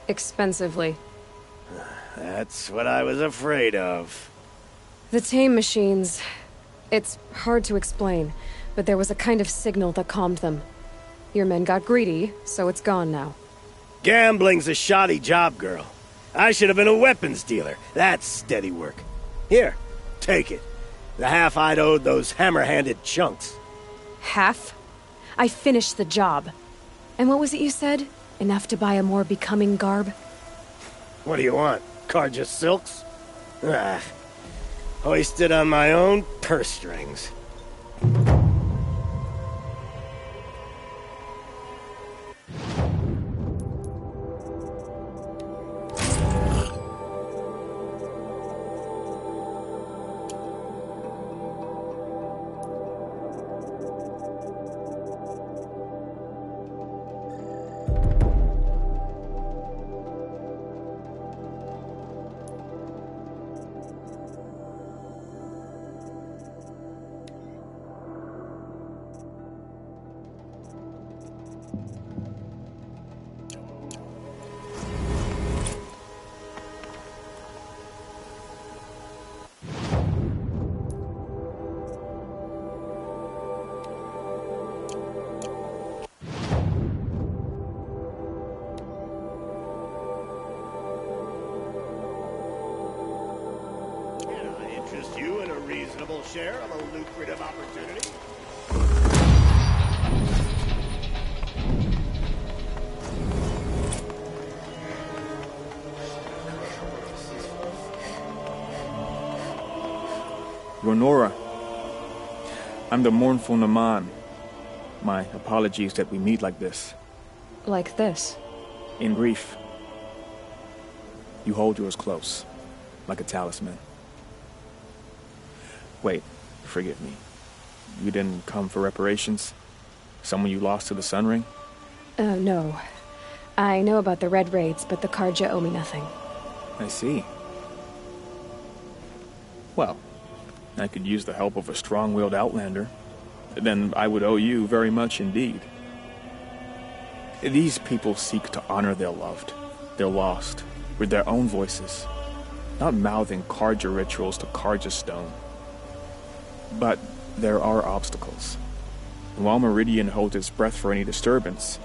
Expensively. That's what I was afraid of. The tame machines. It's hard to explain, but there was a kind of signal that calmed them. Your men got greedy, so it's gone now. Gambling's a shoddy job, girl. I should have been a weapons dealer. That's steady work. Here, take it. The half I'd owed those hammer-handed chunks. Half? I finished the job. And what was it you said? Enough to buy a more becoming garb? What do you want? Carja silks? Ah, hoisted on my own purse strings. You in a reasonable share of a lucrative opportunity? Ronora, I'm the mournful Naman. My apologies that we meet like this. Like this? In grief. You hold yours close, like a talisman. Wait, forgive me. You didn't come for reparations? Someone you lost to the Sun Ring? No. I know about the Red Raids, but the Karja owe me nothing. I see. Well, I could use the help of a strong-willed outlander. Then I would owe you very much indeed. These people seek to honor their loved, their lost, with their own voices, not mouthing Karja rituals to Karja stone. But there are obstacles. And while Meridian holds its breath for any disturbance,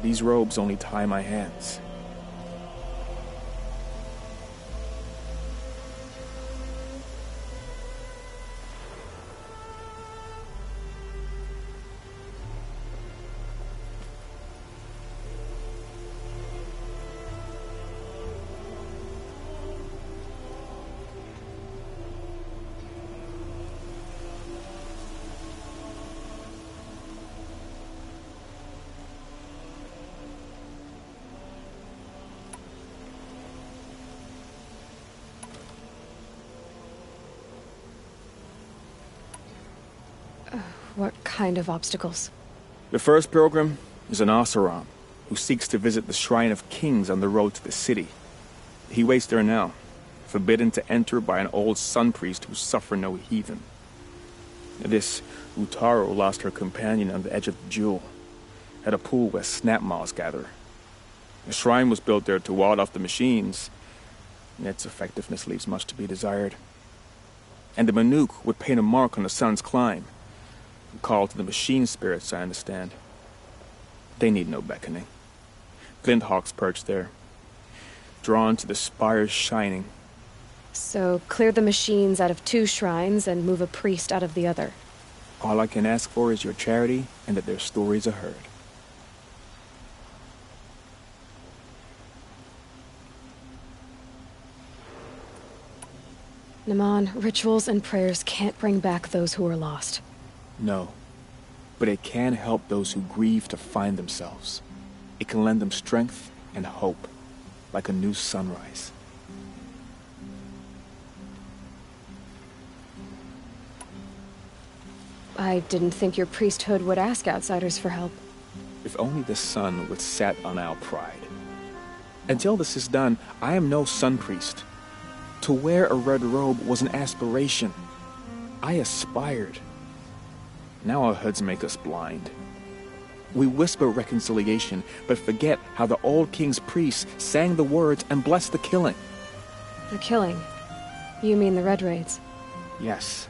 these robes only tie my hands. What kind of obstacles? The first pilgrim is an Oseram, who seeks to visit the Shrine of Kings on the road to the city. He waits there now, forbidden to enter by an old sun priest who suffer no heathen. This Utaro lost her companion on the edge of the Jewel, at a pool where snap moths gather. The shrine was built there to ward off the machines, and its effectiveness leaves much to be desired. And the Manuk would paint a mark on the sun's climb, a call to the machine spirits, I understand. They need no beckoning. Glint hawks perch there, drawn to the spires shining. So clear the machines out of 2 shrines and move a priest out of the other. All I can ask for is your charity and that their stories are heard. Naman, rituals and prayers can't bring back those who are lost. No, but it can help those who grieve to find themselves. It can lend them strength and hope, like a new sunrise. I didn't think your priesthood would ask outsiders for help. If only the sun would set on our pride. Until this is done, I am no sun priest. To wear a red robe was an aspiration. I aspired. Now our hoods make us blind. We whisper reconciliation, but forget how the old king's priests sang the words and blessed the killing. The killing? You mean the Red Raids? Yes.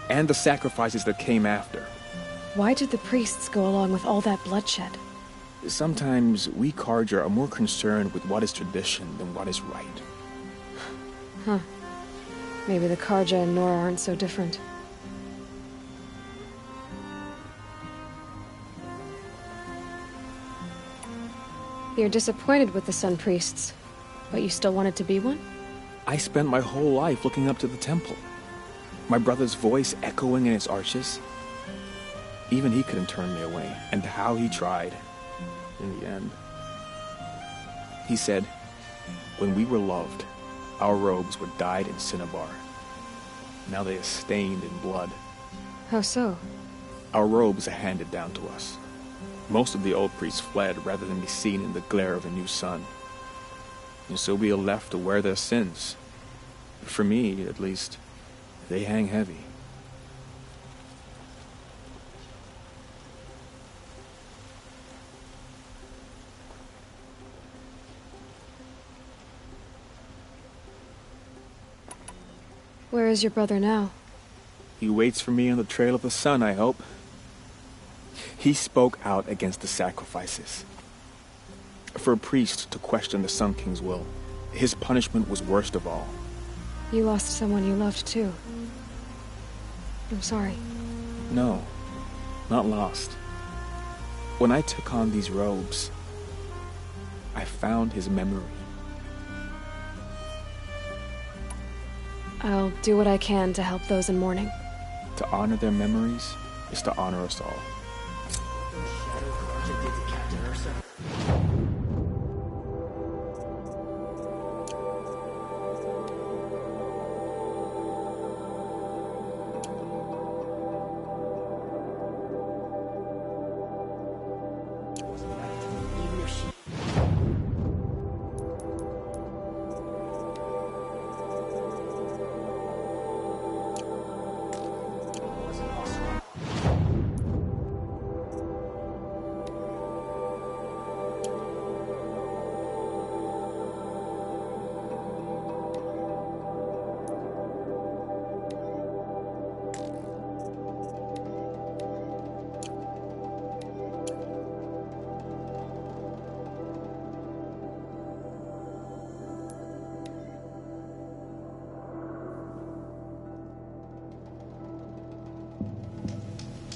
And the sacrifices that came after. Why did the priests go along with all that bloodshed? Sometimes we Carja are more concerned with what is tradition than what is right. Huh. Maybe the Carja and Nora aren't so different. You're disappointed with the Sun Priests, but you still wanted to be one? I spent my whole life looking up to the temple. My brother's voice echoing in its arches. Even he couldn't turn me away, and how he tried. In the end, he said, when we were loved, our robes were dyed in cinnabar. Now they are stained in blood. How so? Our robes are handed down to us. Most of the old priests fled rather than be seen in the glare of a new sun. And so we are left to wear their sins. For me, at least, they hang heavy. Where is your brother now? He waits for me on the trail of the sun, I hope. He spoke out against the sacrifices. For a priest to question the Sun King's will, his punishment was worst of all. You lost someone you loved too. I'm sorry. No, not lost. When I took on these robes, I found his memory. I'll do what I can to help those in mourning. To honor their memories is to honor us all.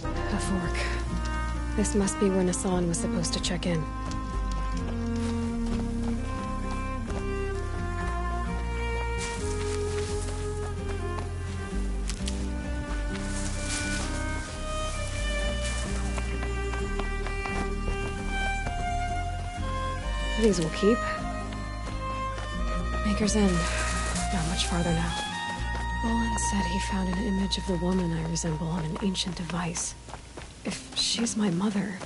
A fork. This must be where Nassan was supposed to check in. These will keep. Maker's End. Not much farther now. Olin said he found an image of the woman I resemble on an ancient device. If she's my mother,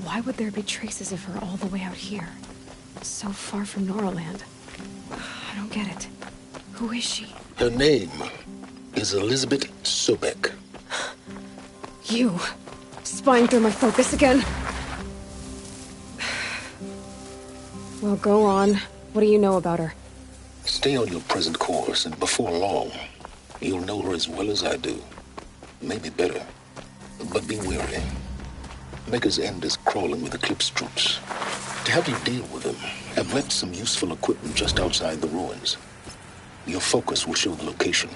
why would there be traces of her all the way out here? So far from Noraland. I don't get it. Who is she? Her name is Elizabeth Sobek. You! Spying through my focus again? Well, go on. What do you know about her? Stay on your present course, and before long, you'll know her as well as I do. Maybe better. But be wary. Maker's End is crawling with Eclipse troops. To help you deal with them, I've left some useful equipment just outside the ruins. Your focus will show the location.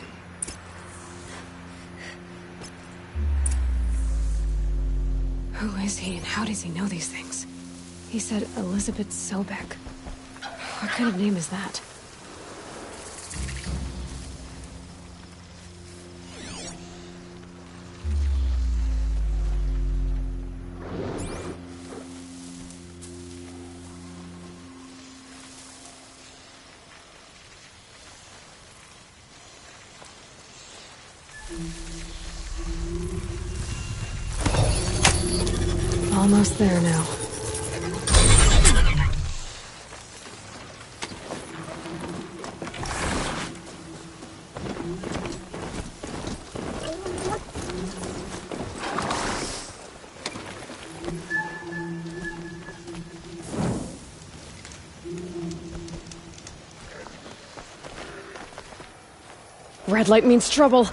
Who is he, and how does he know these things? He said Elizabeth Sobek. What kind of name is that? Almost there now. Red light means trouble.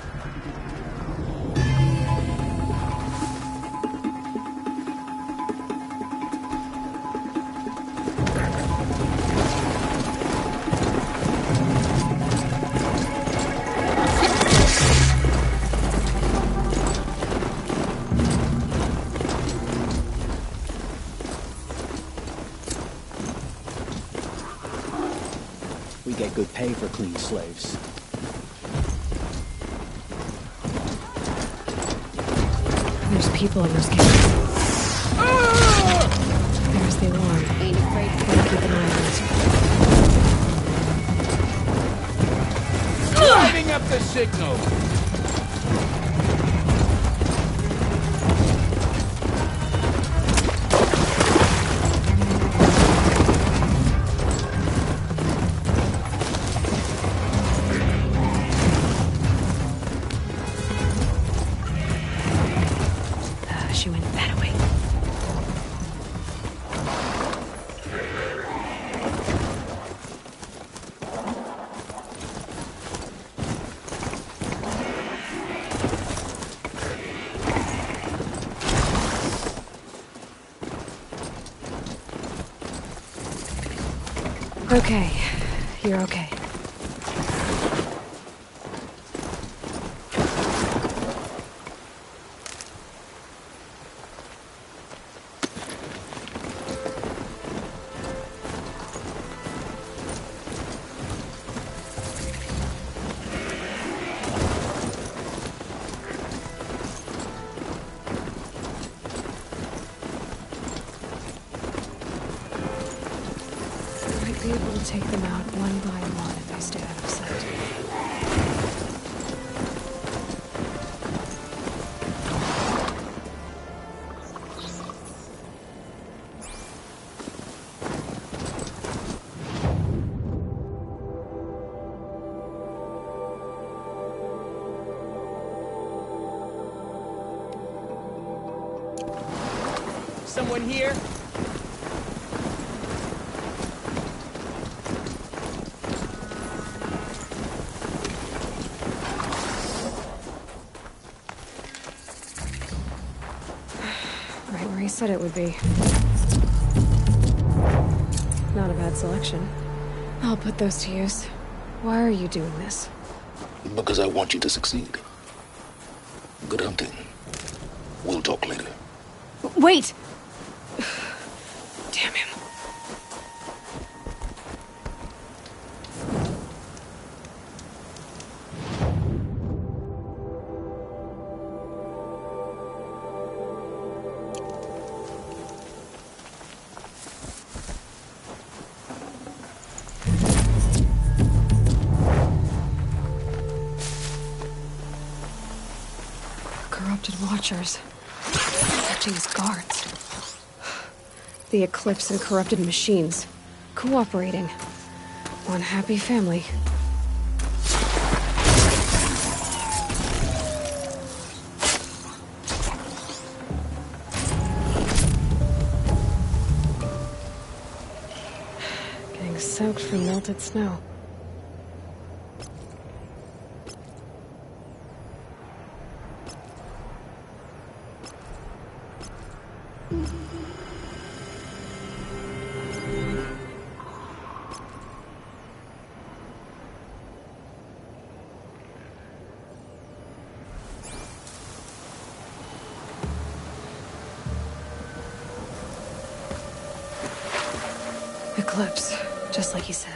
We get good pay for clean slaves. There's people in those cages. There's the alarm. Ain't afraid to keep an eye on it. Lighting up the signal! She went that way. Okay, you're okay. Be able to take them out one by one if I stay out of sight. Someone here? Right where he said it would be. Not a bad selection. I'll put those to use. Why are you doing this? Because I want you to succeed. Good hunting. We'll talk later. Wait! Damn him. Corrupted watchers. Watching his guards. The Eclipse and corrupted machines. Cooperating. One happy family. Getting soaked from melted snow. Eclipse, just like he said.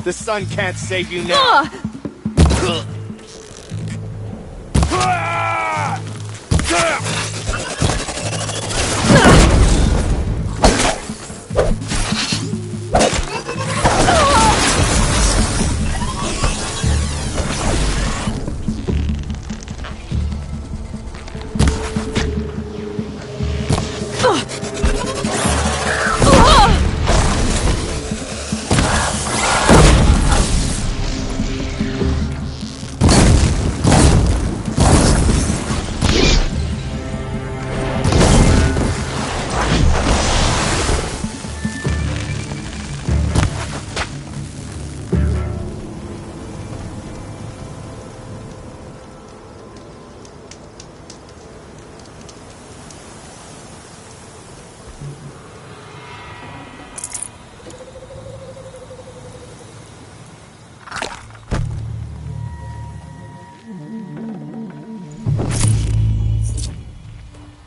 The sun can't save you now.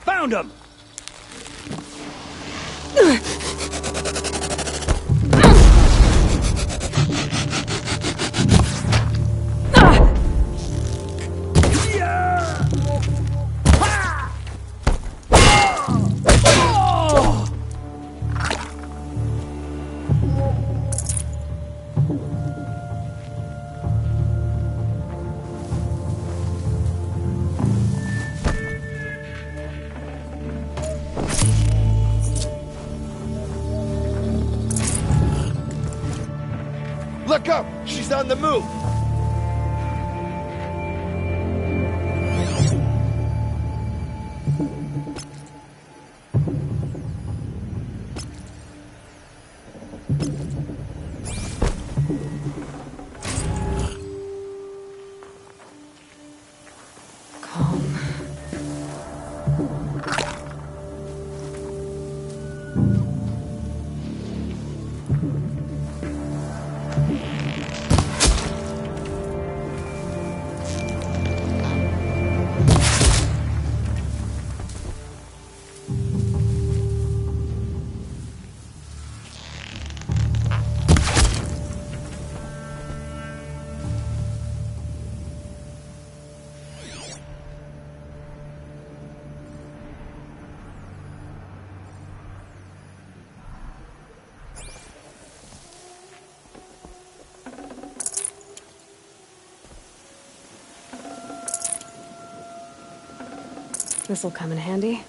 Found him! Look up! She's on the move! This'll come in handy.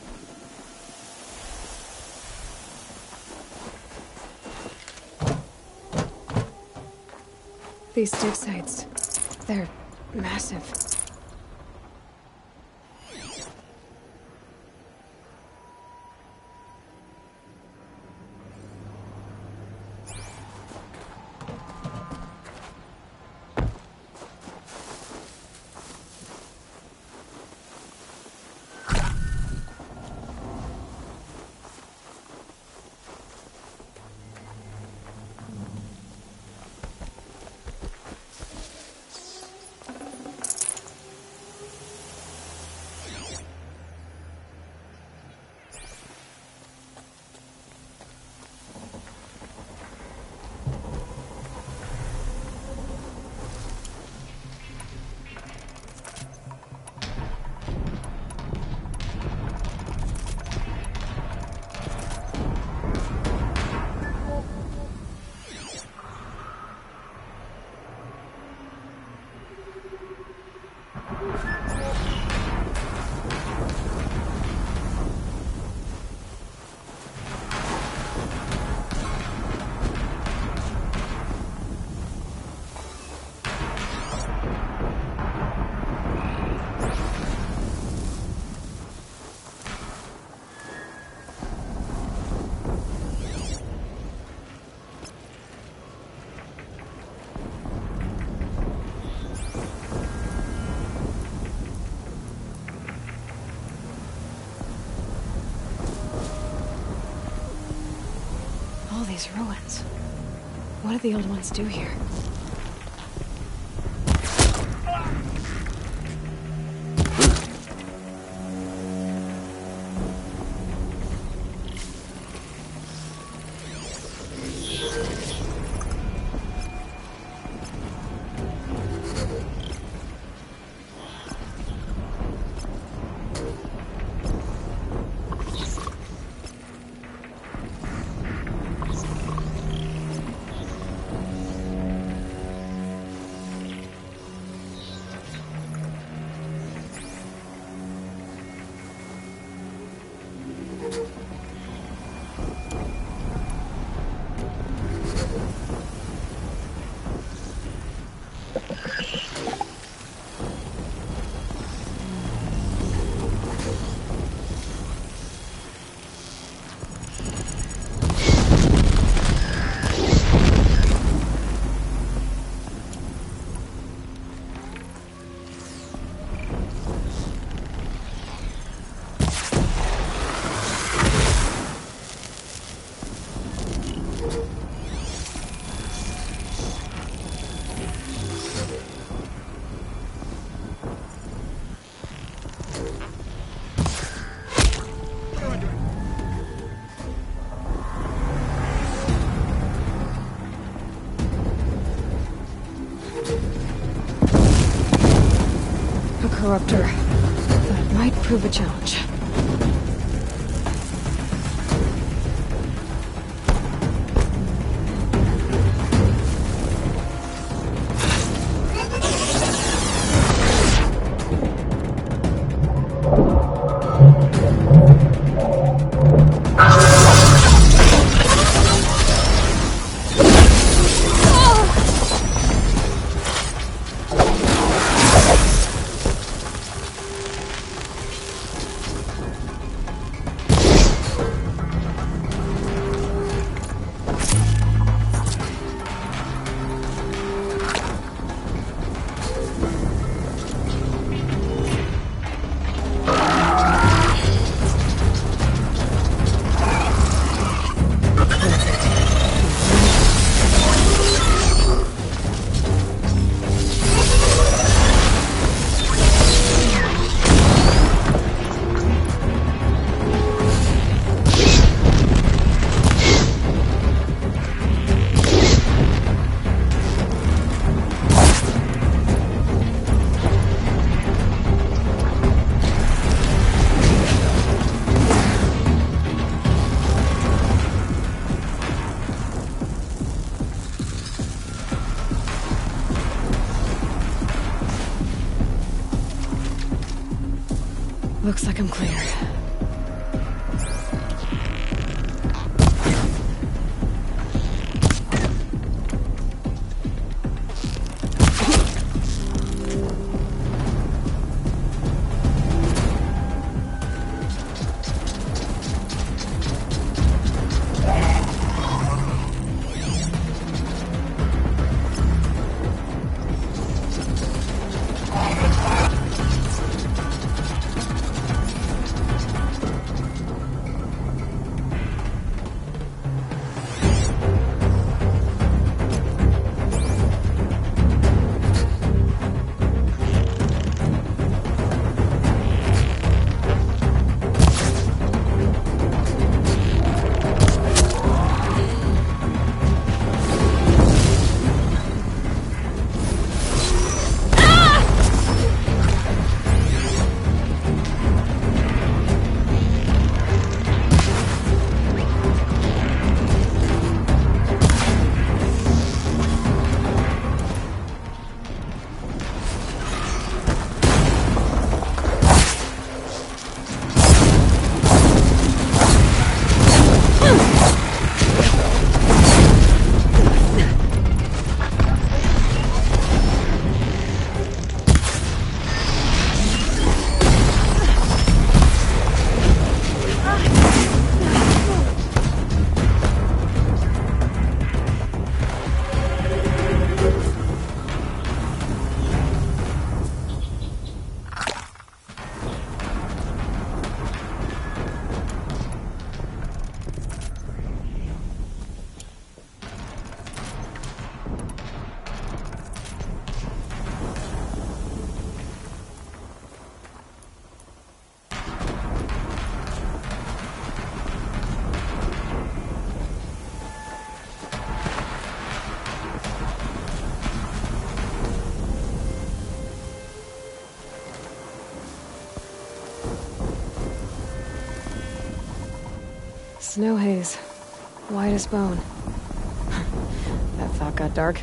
These dig sites, they're massive. All these ruins. What did the old ones do here? Corruptor. That might prove a challenge. Looks like I'm clear. Snow haze. White as bone. That thought got dark.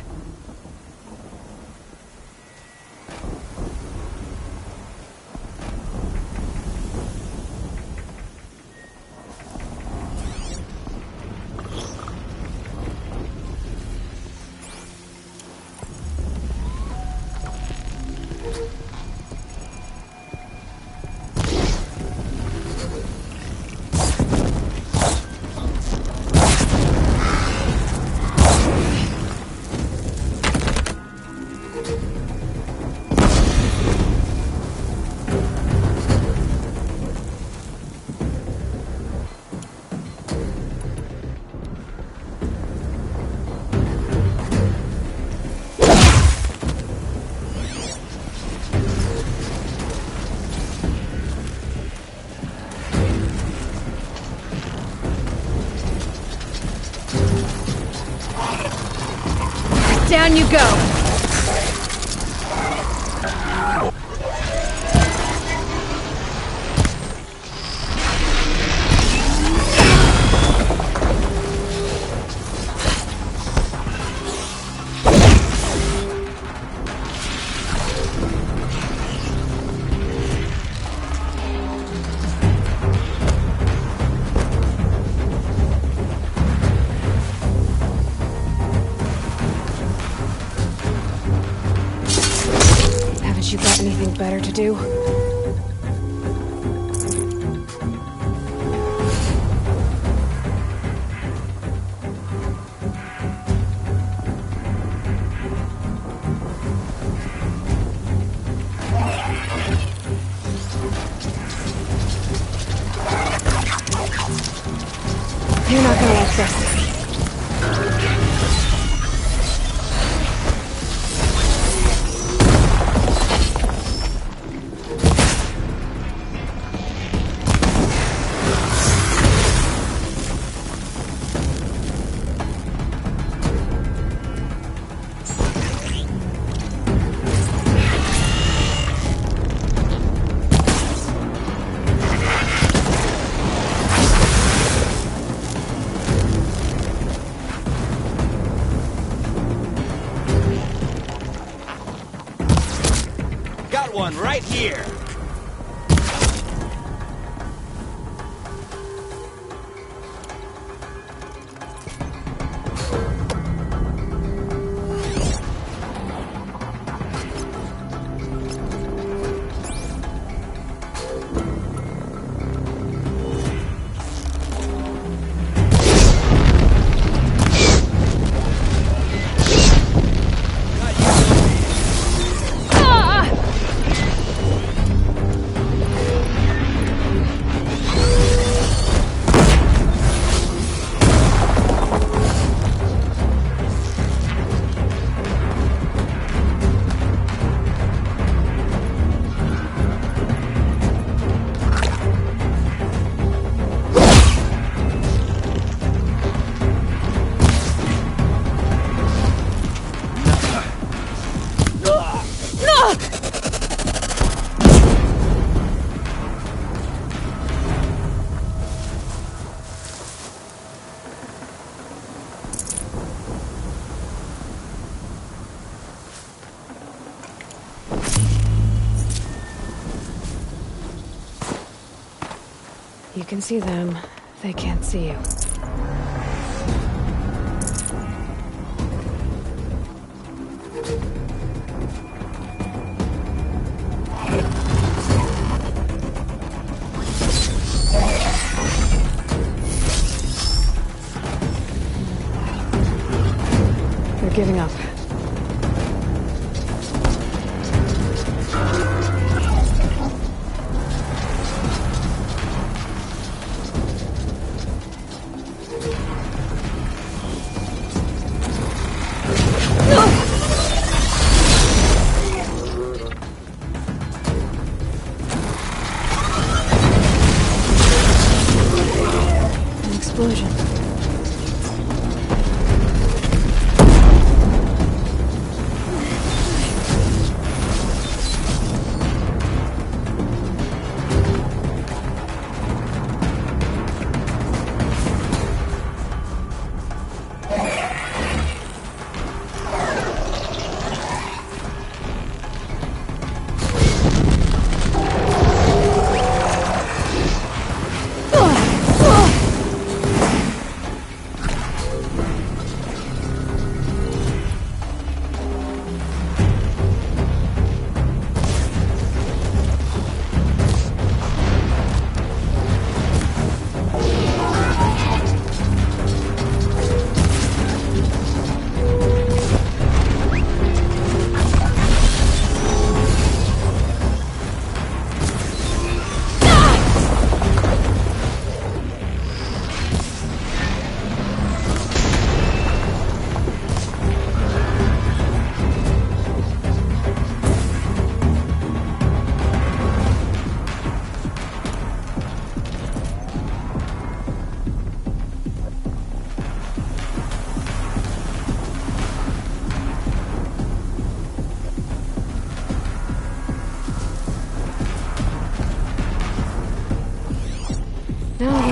Down you go! You got anything better to do? You're not gonna like this. One right here. You can see them. They can't see you. They're giving up. Explosion.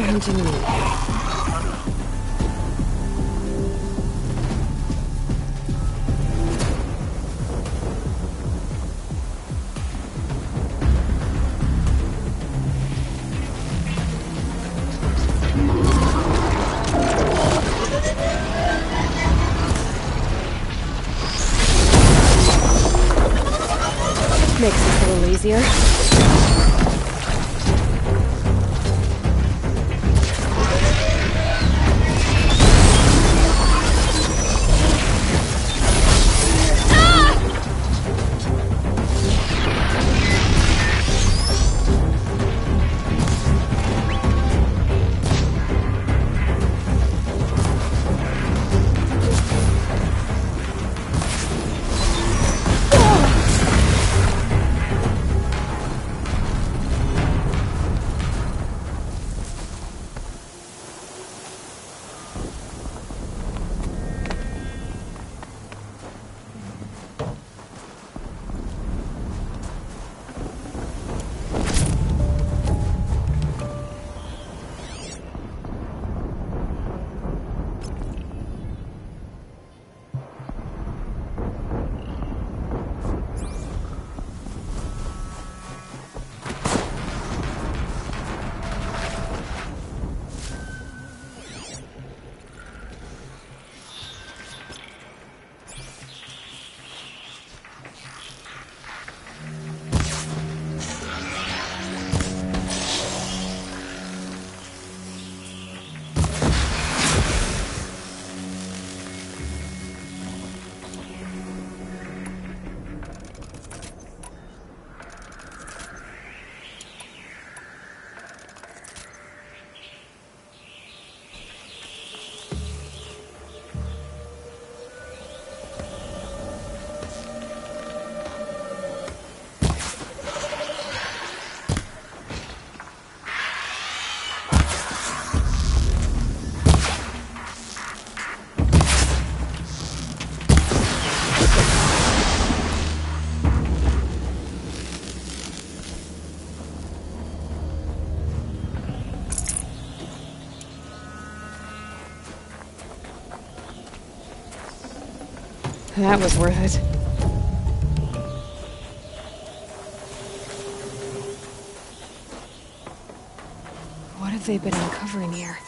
According to me. Makes this a little easier. That was worth it. What have they been uncovering here?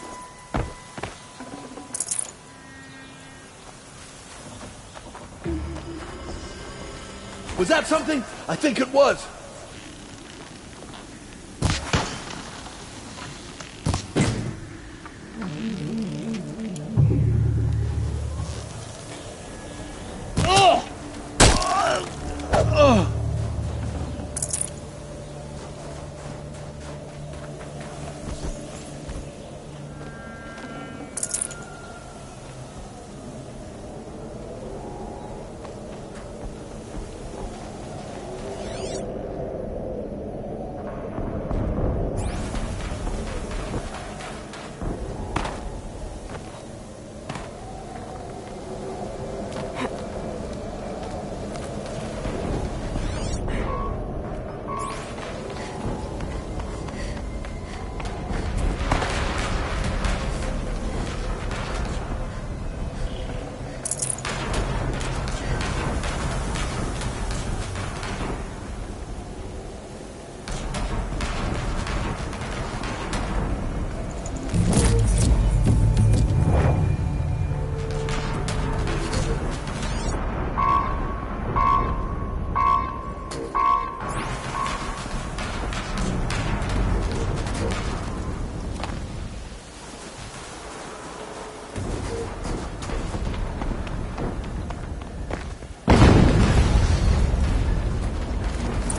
Was that something? I think it was.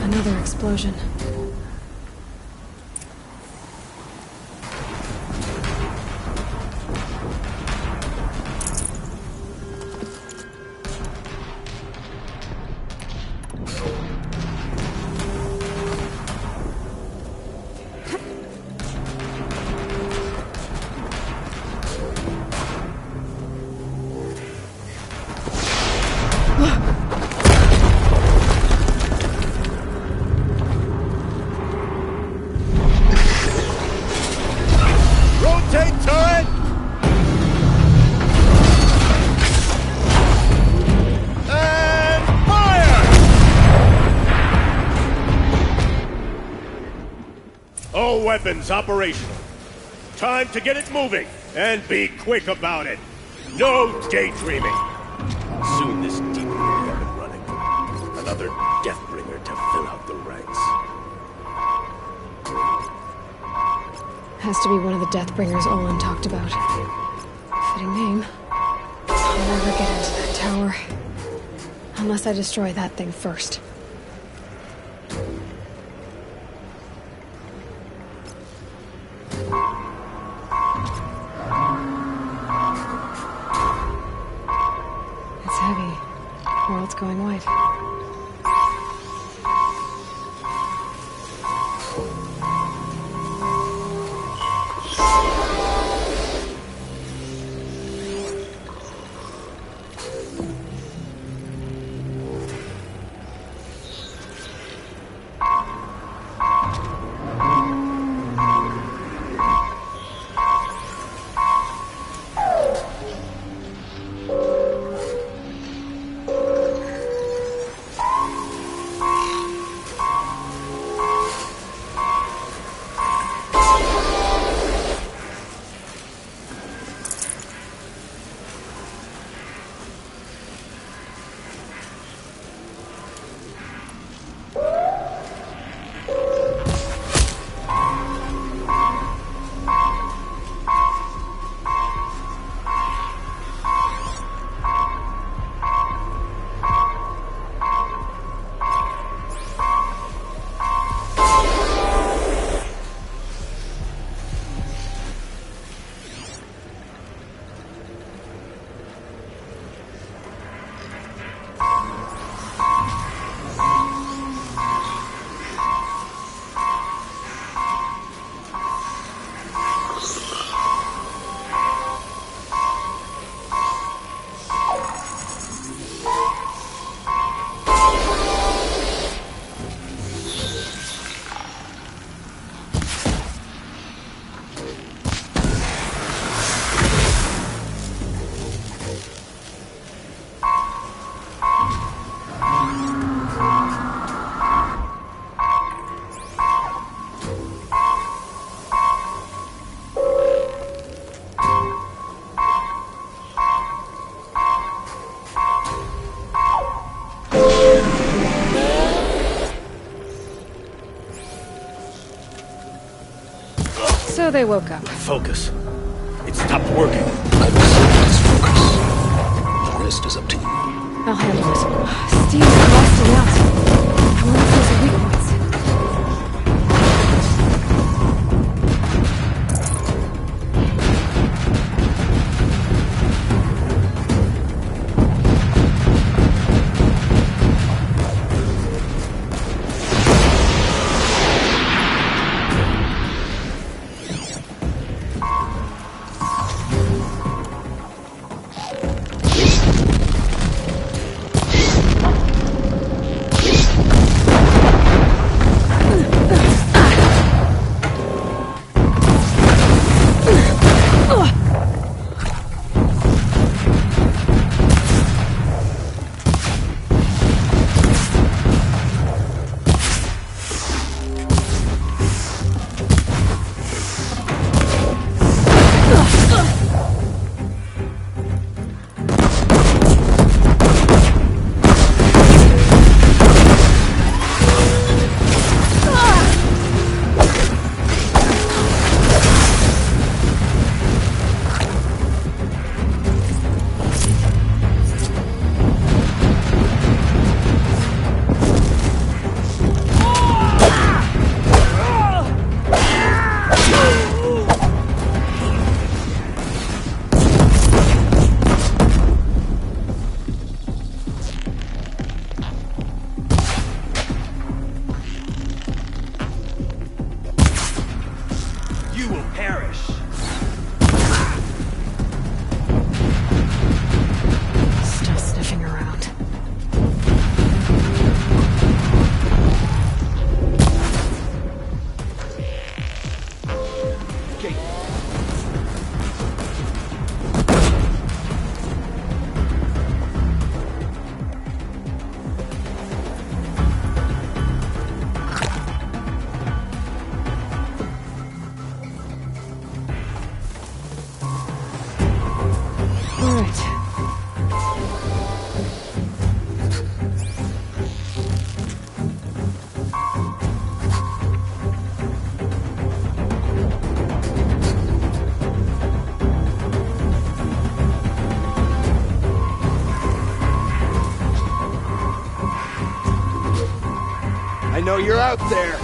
Another explosion. Rotate turret! And fire! All weapons operational. Time to get it moving, and be quick about it. No daydreaming. Soon this demon will be up and running. Another Deathbringer to fill out the ranks. Has to be one of the Deathbringers Olin talked about. Fitting name. I'll never get into that tower. Unless I destroy that thing first. It's heavy. World's going white. So they woke up. Focus. It stopped working. I will say focus. The rest is up to you. I'll handle it. Steve's busting out. I wonder if there's a weak points. you're out there.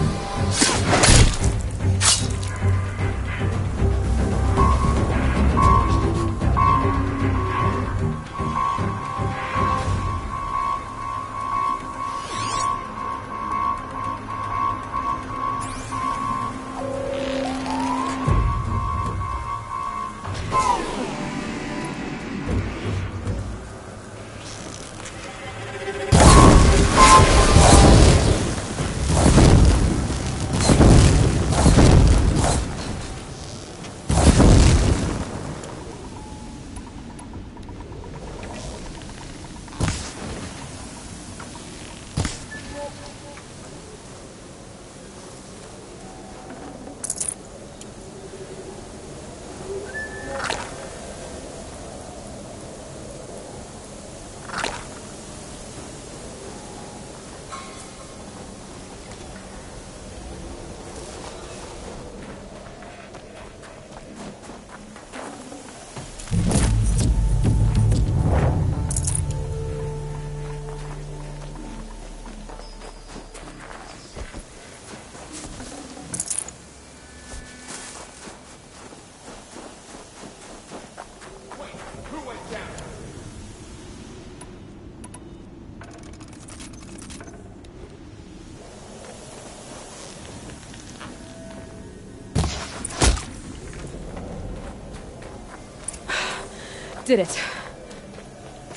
Did it.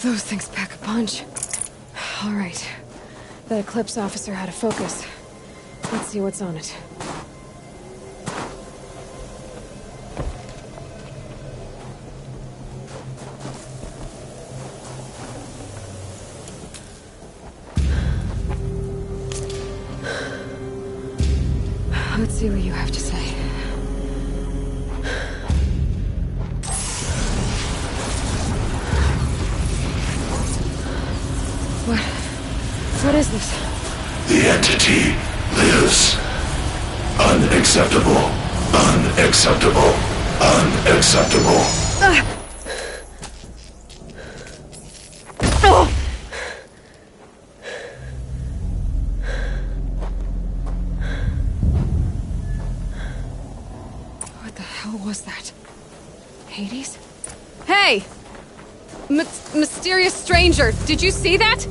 Those things pack a punch. All right. That Eclipse officer had a focus. Let's see what's on it. Let's see what you have to say. What is this? The entity lives. Unacceptable. Unacceptable. Unacceptable. What the hell was that? Hades? Hey! Mysterious stranger, did you see that?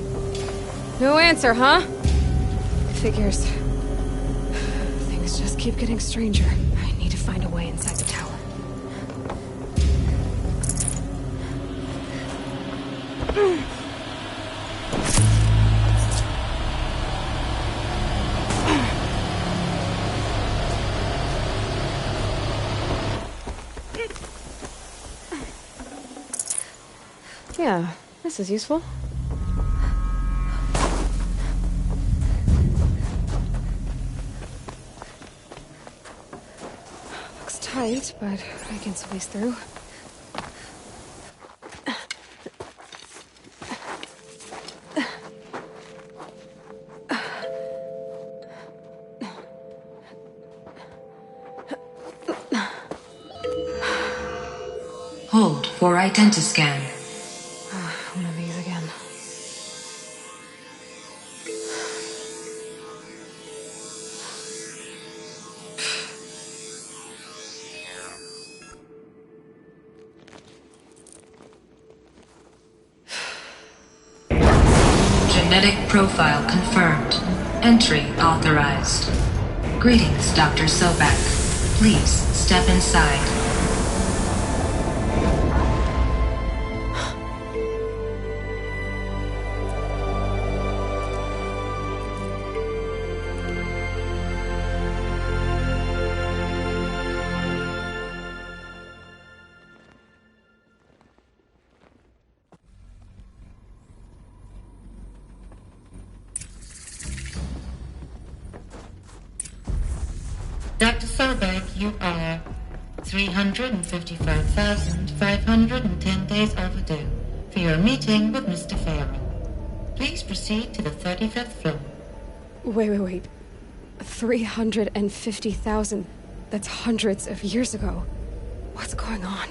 No answer, huh? Figures. Things just keep getting stranger. I need to find a way inside the tower. Yeah, this is useful. Tight, but I can squeeze through. Hold for identiscan. One of these again. Genetic profile confirmed. Entry authorized. Greetings, Dr. Sobek. Please step inside. Dr. Sobek, you are 355,510 days overdue for your meeting with Mr. Fairman. Please proceed to the 35th floor. Wait. 350,000. That's hundreds of years ago. What's going on?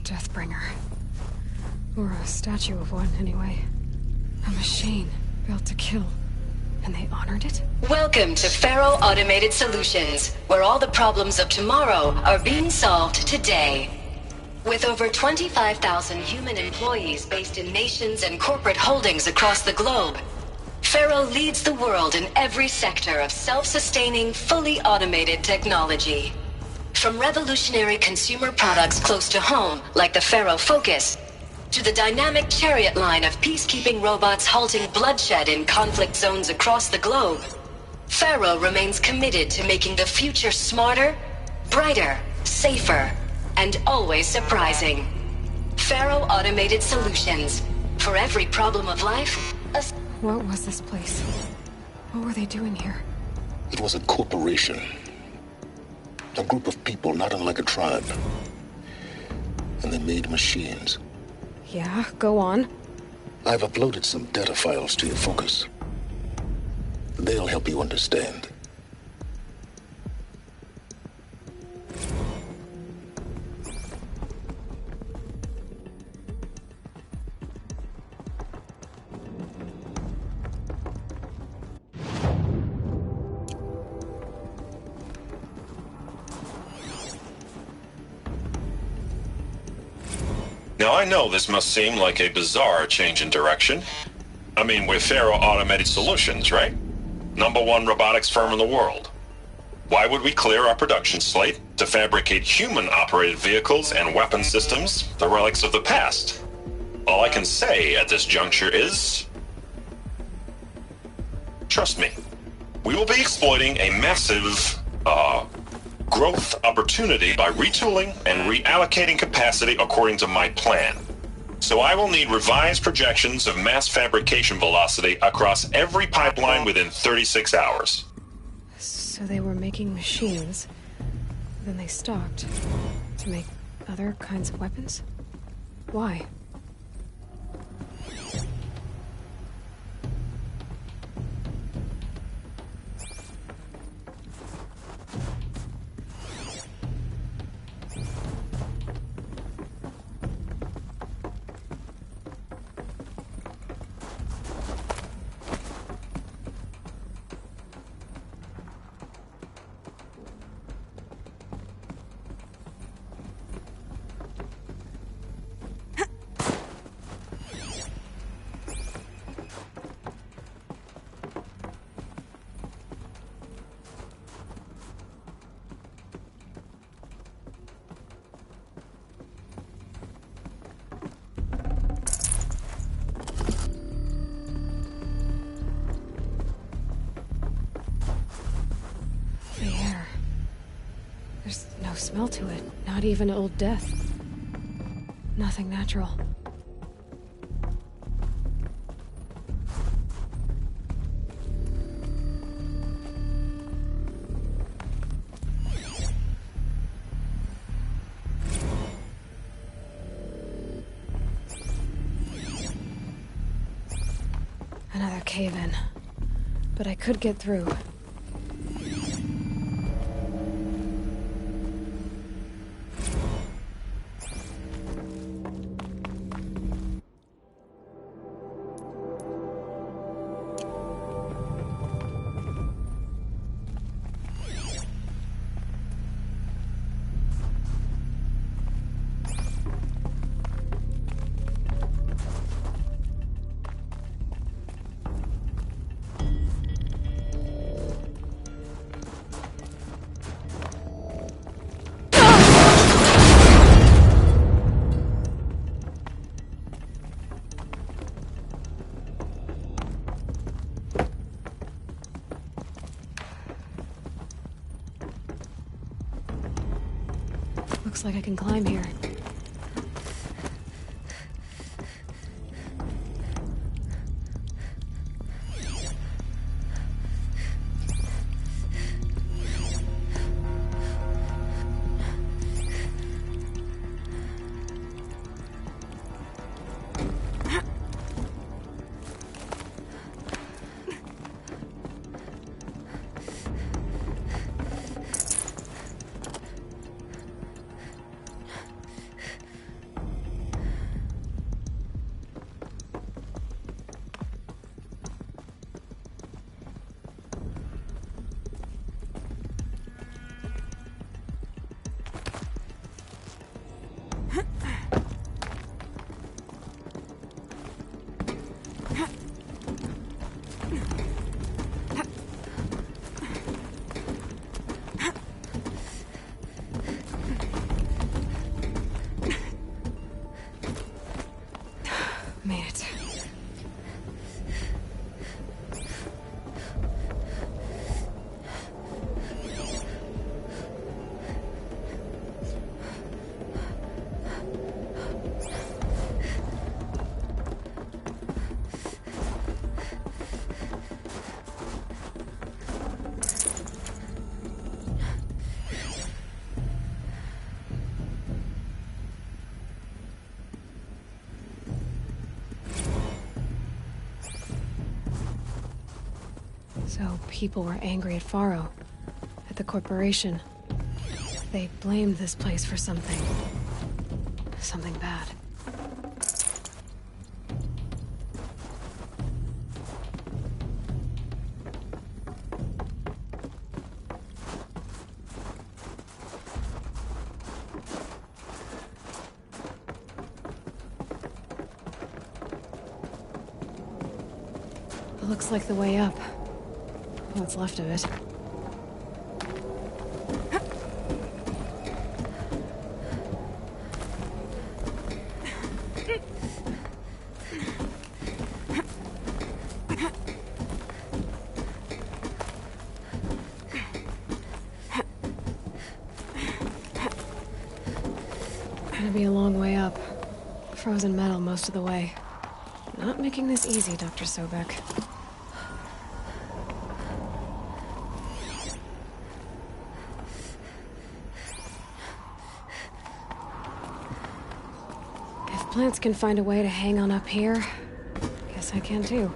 Deathbringer. Or a statue of one, anyway. A machine built to kill. And they honored it? Welcome to Faro Automated Solutions, where all the problems of tomorrow are being solved today. With over 25,000 human employees based in nations and corporate holdings across the globe, Faro leads the world in every sector of self-sustaining, fully automated technology. From revolutionary consumer products close to home, like the Faro Focus, to the dynamic chariot line of peacekeeping robots halting bloodshed in conflict zones across the globe, Faro remains committed to making the future smarter, brighter, safer, and always surprising. Faro Automated Solutions. For every problem of life, What was this place? What were they doing here? It was a corporation. A group of people not unlike a tribe. And they made machines. Yeah, go on. I've uploaded some data files to your Focus. They'll help you understand. Now, I know this must seem like a bizarre change in direction. I mean, we're Faro Automated Solutions, right? #1 robotics firm in the world. Why would we clear our production slate to fabricate human-operated vehicles and weapon systems, the relics of the past? All I can say at this juncture is... trust me. We will be exploiting a massive, growth opportunity by retooling and reallocating capacity according to my plan. So I will need revised projections of mass fabrication velocity across every pipeline within 36 hours. So they were making machines. Then they stopped. To make other kinds of weapons? Why? Smell to it. Not even old death. Nothing natural. Another cave-in. But I could get through. Looks like I can climb here. Made it. So people were angry at Faro, at the corporation. They blamed this place for something. Something bad. It looks like the way up. What's left of it. Gonna be a long way up. Frozen metal most of the way. Not making this easy, Dr. Sobek. Plants can find a way to hang on up here. Guess I can too.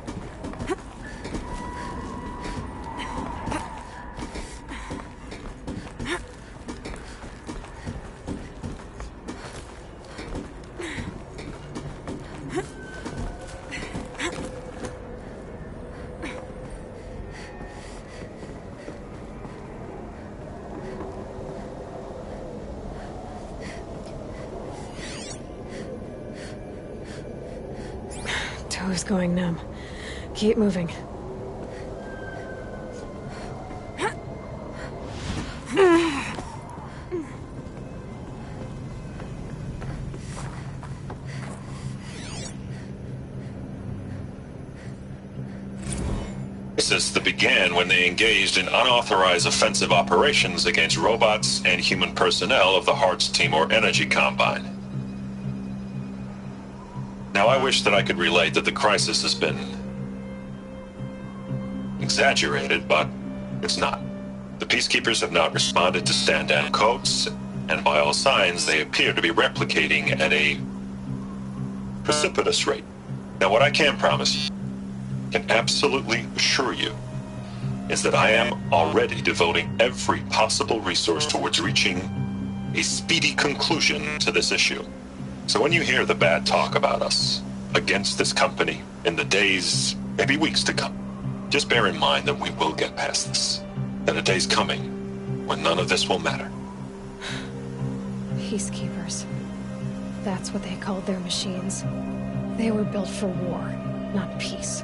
Toe's going numb. Keep moving. Crisis that began when they engaged in unauthorized offensive operations against robots and human personnel of the Hearts Timor Energy Combine. Now, I wish that I could relate that the crisis has been exaggerated, but it's not. The Peacekeepers have not responded to stand-down codes, and by all signs, they appear to be replicating at a precipitous rate. Now, what I can promise, can absolutely assure you, is that I am already devoting every possible resource towards reaching a speedy conclusion to this issue. So when you hear the bad talk about us against this company in the days, maybe weeks to come, just bear in mind that we will get past this. That a day's coming when none of this will matter. Peacekeepers. That's what they called their machines. They were built for war, not peace.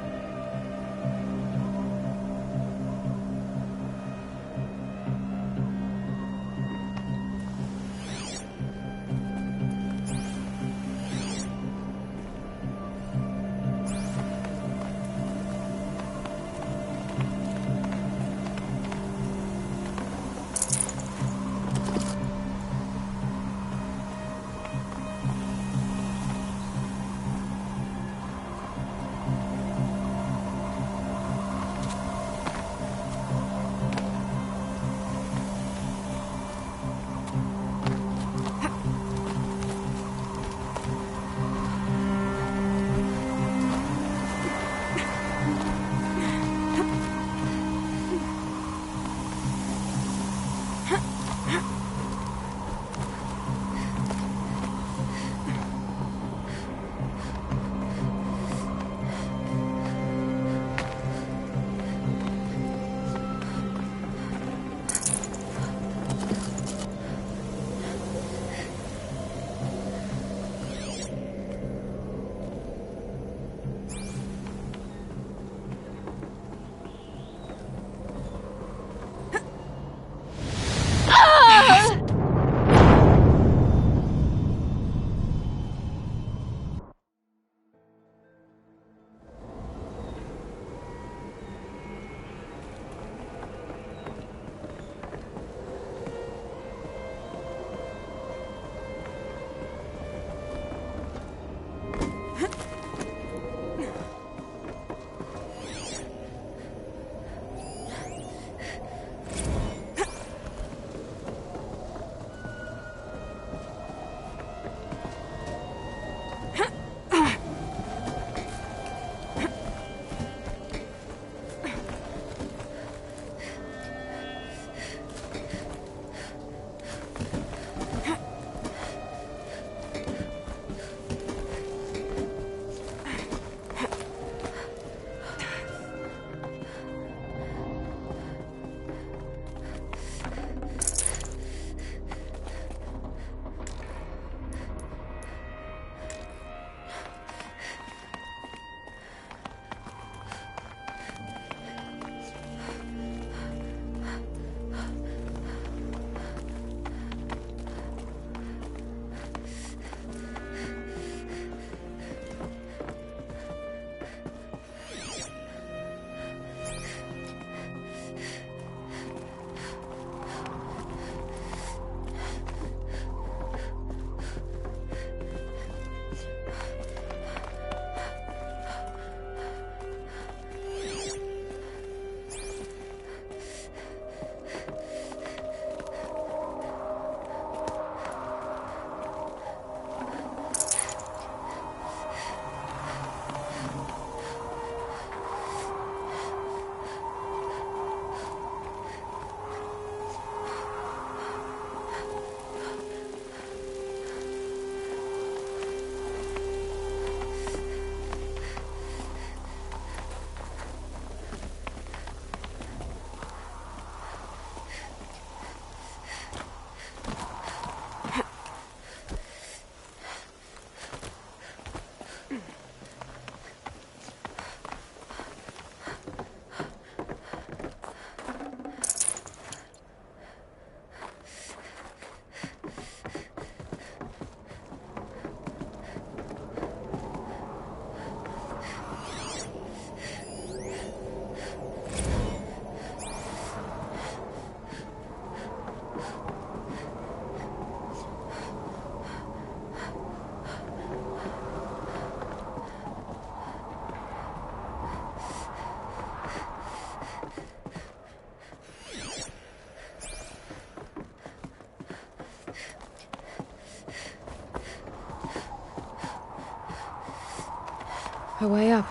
A way up.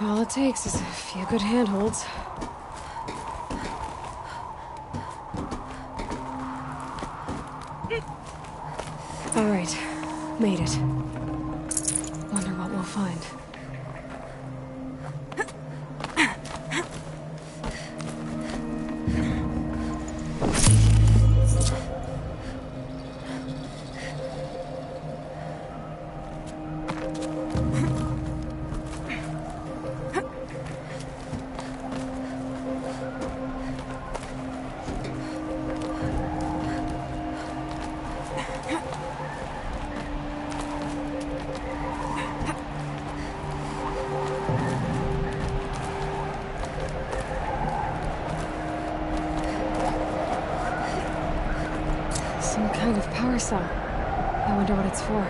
All it takes is a few good handholds. All right, made it. Wonder what we'll find. Some kind of power cell. I wonder what it's for.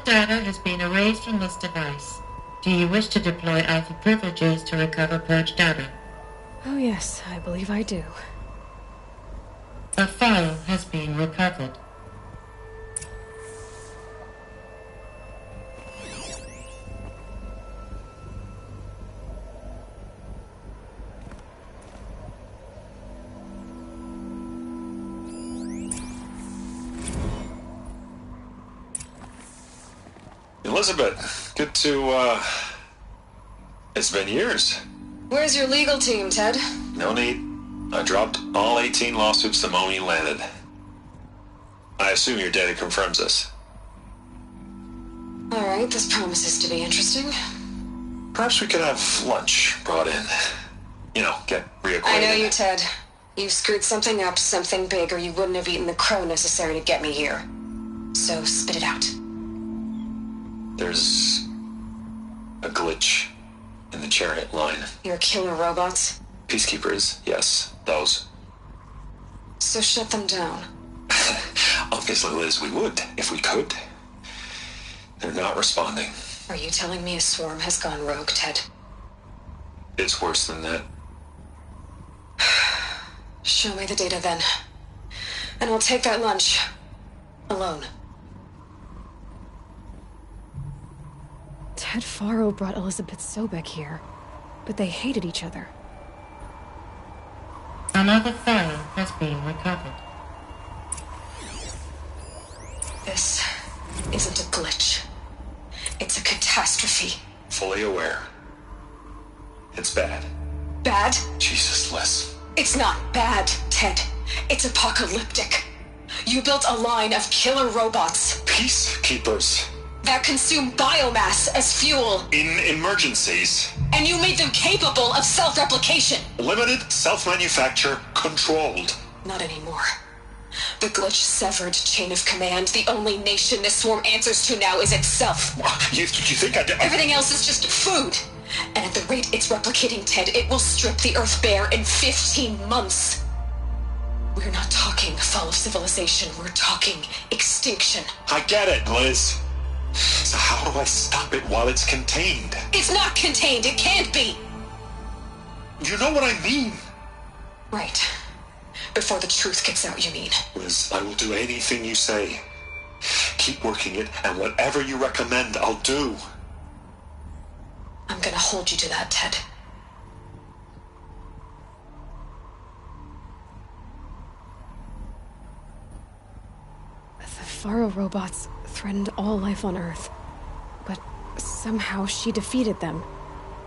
Data has been erased from this device. Do you wish to deploy Alpha privileges to recover purged data? Oh yes, I believe I do. A file has been recovered. Elizabeth, good to, it's been years. Where's your legal team, Ted? No need. I dropped all 18 lawsuits the moment you landed. I assume your data confirms this. All right, this promises to be interesting. Perhaps we could have lunch brought in. You know, get reacquainted. I know you, Ted. You've screwed something up, something big, or you wouldn't have eaten the crow necessary to get me here. So spit it out. There's a glitch in the chariot line. Your killer robots? Peacekeepers, yes, those. So shut them down. Obviously, Liz, we would, if we could. They're not responding. Are you telling me a swarm has gone rogue, Ted? It's worse than that. Show me the data then. And I'll take that lunch. Alone. Ted Faro brought Elizabeth Sobek here, but they hated each other. Another file has been recovered. This isn't a glitch. It's a catastrophe. Fully aware. It's bad. Bad? Jesus, Liz. It's not bad, Ted. It's apocalyptic. You built a line of killer robots. Peacekeepers. That consume biomass as fuel. In emergencies. And you made them capable of self-replication. Limited, self-manufacture, controlled. Not anymore. The glitch severed chain of command. The only nation this swarm answers to now is itself. You think I did? Everything else is just food. And at the rate it's replicating, Ted, it will strip the Earth bare in 15 months. We're not talking fall of civilization. We're talking extinction. I get it, Liz. So how do I stop it while it's contained? It's not contained. It can't be. You know what I mean. Right. Before the truth gets out, you mean? Liz, I will do anything you say. Keep working it, and whatever you recommend, I'll do. I'm gonna hold you to that, Ted. The Faro robots threatened all life on Earth, but somehow she defeated them.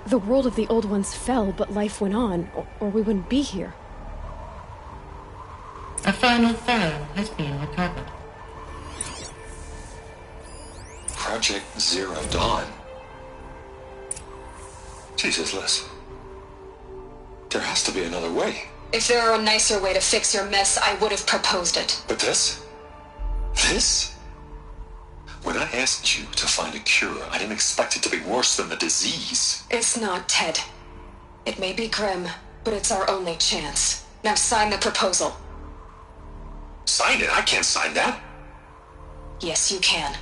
The world of the old ones fell, but life went on, or we wouldn't be here. A final file has been recovered. Project Zero Dawn. Jesus, Liz. There has to be another way. If there were a nicer way to fix your mess, I would have proposed it. But this? This? When I asked you to find a cure, I didn't expect it to be worse than the disease. It's not, Ted. It may be grim, but it's our only chance. Now sign the proposal. Sign it? I can't sign that. Yes, you can.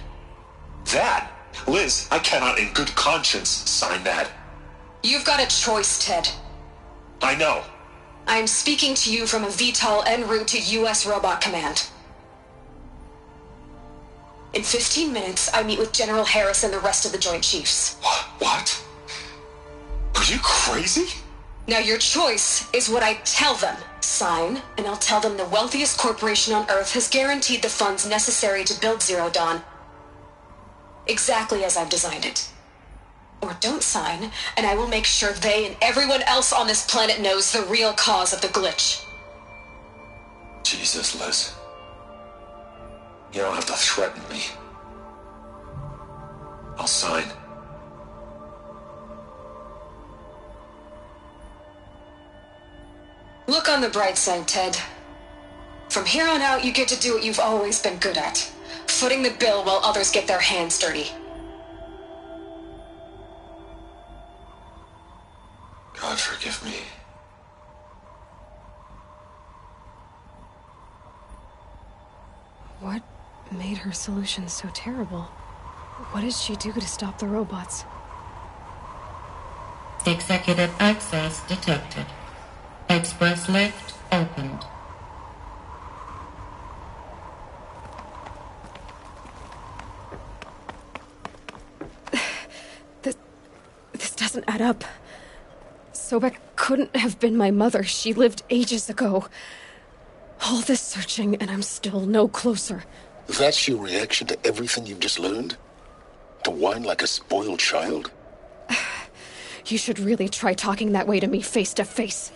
That? Liz, I cannot in good conscience sign that. You've got a choice, Ted. I know. I'm speaking to you from a VTOL en route to U.S. Robot Command. In 15 minutes, I meet with General Harris and the rest of the Joint Chiefs. What? Are you crazy? Now your choice is what I tell them. Sign, and I'll tell them the wealthiest corporation on Earth has guaranteed the funds necessary to build Zero Dawn. Exactly as I've designed it. Or don't sign, and I will make sure they and everyone else on this planet knows the real cause of the glitch. Jesus, Liz. You don't have to threaten me. I'll sign. Look on the bright side, Ted. From here on out, you get to do what you've always been good at. Footing the bill while others get their hands dirty. God forgive me. What made her solution so terrible? What did she do to stop the robots? Executive access detected. Express lift opened. This doesn't add up. Sobek couldn't have been my mother. She lived ages ago. All this searching, and I'm still no closer. That's your reaction to everything you've just learned? To whine like a spoiled child? You should really try talking that way to me face to face.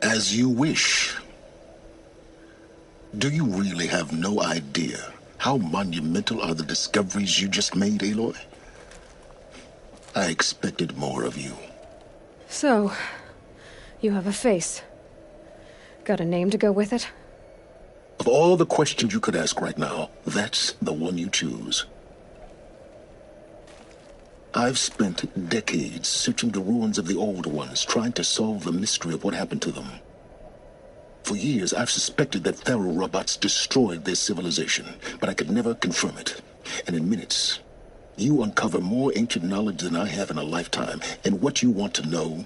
As you wish. Do you really have no idea how monumental are the discoveries you just made, Aloy? I expected more of you. So, you have a face. Got a name to go with it? Of all the questions you could ask right now, that's the one you choose. I've spent decades searching the ruins of the old ones, trying to solve the mystery of what happened to them. For years, I've suspected that Pharaoh robots destroyed their civilization, but I could never confirm it. And in minutes, you uncover more ancient knowledge than I have in a lifetime, and what you want to know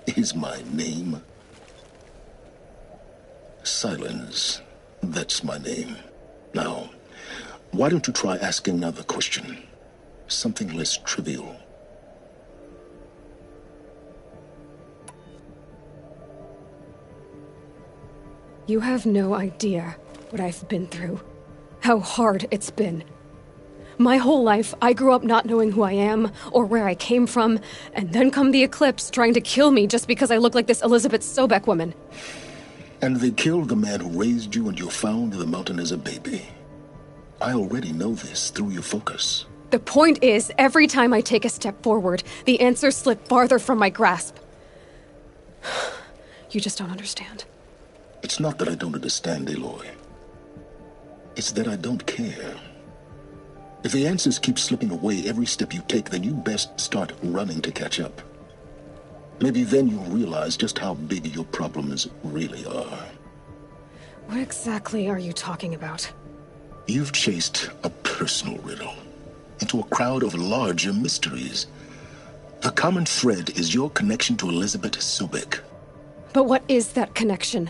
is my name. Silence. That's my name. Now, why don't you try asking another question? Something less trivial. You have no idea what I've been through. How hard it's been. My whole life, I grew up not knowing who I am or where I came from, and then come the Eclipse trying to kill me just because I look like this Elizabeth Sobek woman. And they killed the man who raised you and you found in the mountain as a baby. I already know this through your focus. The point is, every time I take a step forward, the answers slip farther from my grasp. You just don't understand. It's not that I don't understand, Aloy. It's that I don't care. If the answers keep slipping away every step you take, then you best start running to catch up. Maybe then you'll realize just how big your problems really are. What exactly are you talking about? You've chased a personal riddle into a crowd of larger mysteries. The common thread is your connection to Elizabeth Sobek. But what is that connection?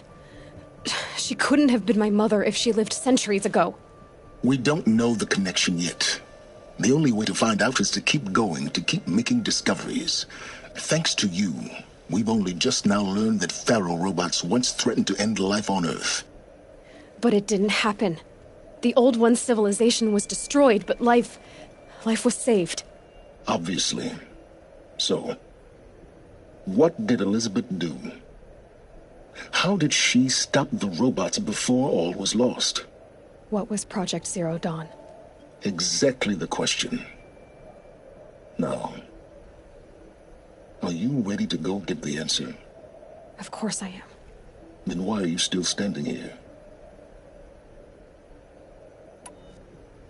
She couldn't have been my mother if she lived centuries ago. We don't know the connection yet. The only way to find out is to keep going, to keep making discoveries. Thanks to you, we've only just now learned that Pharaoh robots once threatened to end life on Earth. But it didn't happen. The Old One's civilization was destroyed, but life was saved. Obviously. So, what did Elizabeth do? How did she stop the robots before all was lost? What was Project Zero Dawn? Exactly the question. Now, are you ready to go get the answer? Of course I am. Then why are you still standing here?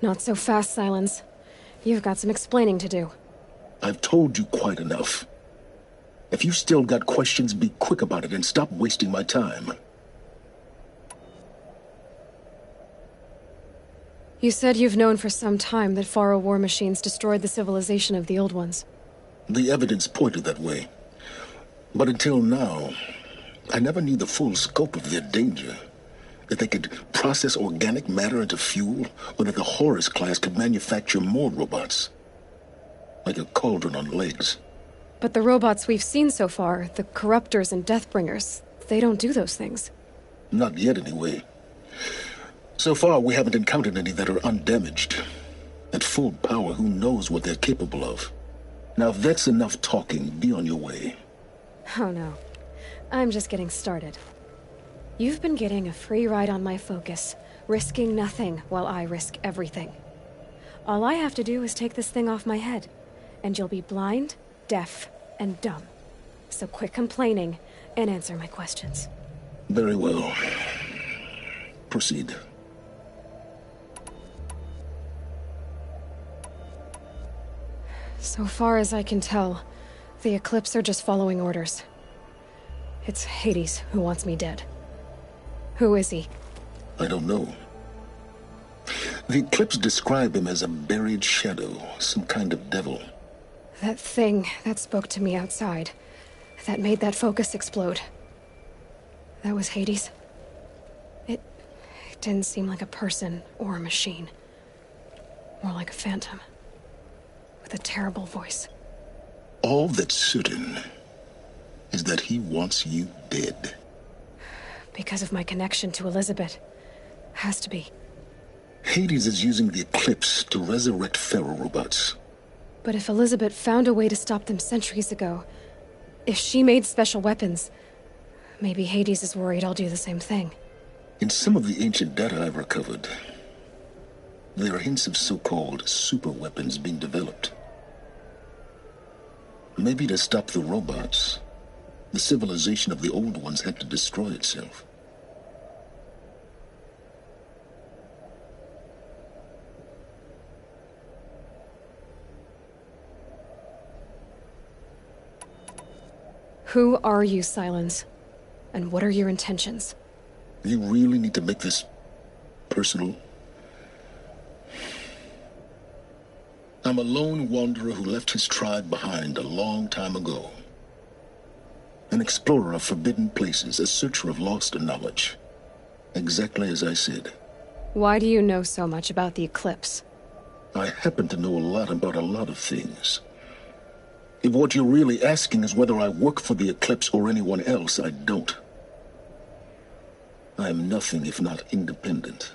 Not so fast, Silence. You've got some explaining to do. I've told you quite enough. If you still got questions, be quick about it and stop wasting my time. You said you've known for some time that Faro war machines destroyed the civilization of the Old Ones. The evidence pointed that way. But until now, I never knew the full scope of their danger. That they could process organic matter into fuel, or that the Horus class could manufacture more robots. Like a cauldron on legs. But the robots we've seen so far, the Corruptors and Deathbringers, they don't do those things. Not yet, anyway. So far, we haven't encountered any that are undamaged. At full power, who knows what they're capable of? Now, if that's enough talking, be on your way. Oh no. I'm just getting started. You've been getting a free ride on my focus, risking nothing while I risk everything. All I have to do is take this thing off my head, and you'll be blind, deaf, and dumb. So quit complaining and answer my questions. Very well. Proceed. So far as I can tell, the Eclipse are just following orders. It's Hades who wants me dead. Who is he? I don't know. The Eclipse describe him as a buried shadow, some kind of devil. That thing that spoke to me outside, that made that focus explode. That was Hades. It didn't seem like a person or a machine. More like a phantom. With a terrible voice. All that's certain is that he wants you dead. Because of my connection to Elizabeth. Has to be. Hades is using the Eclipse to resurrect Pharaoh robots. But if Elizabeth found a way to stop them centuries ago, if she made special weapons, maybe Hades is worried I'll do the same thing. In some of the ancient data I've recovered, there are hints of so-called super weapons being developed. Maybe to stop the robots, the civilization of the old ones had to destroy itself. Who are you, Silence? And what are your intentions? You really need to make this personal? I'm a lone wanderer who left his tribe behind a long time ago. An explorer of forbidden places, a searcher of lost knowledge. Exactly as I said. Why do you know so much about the Eclipse? I happen to know a lot about a lot of things. If what you're really asking is whether I work for the Eclipse or anyone else, I don't. I am nothing if not independent.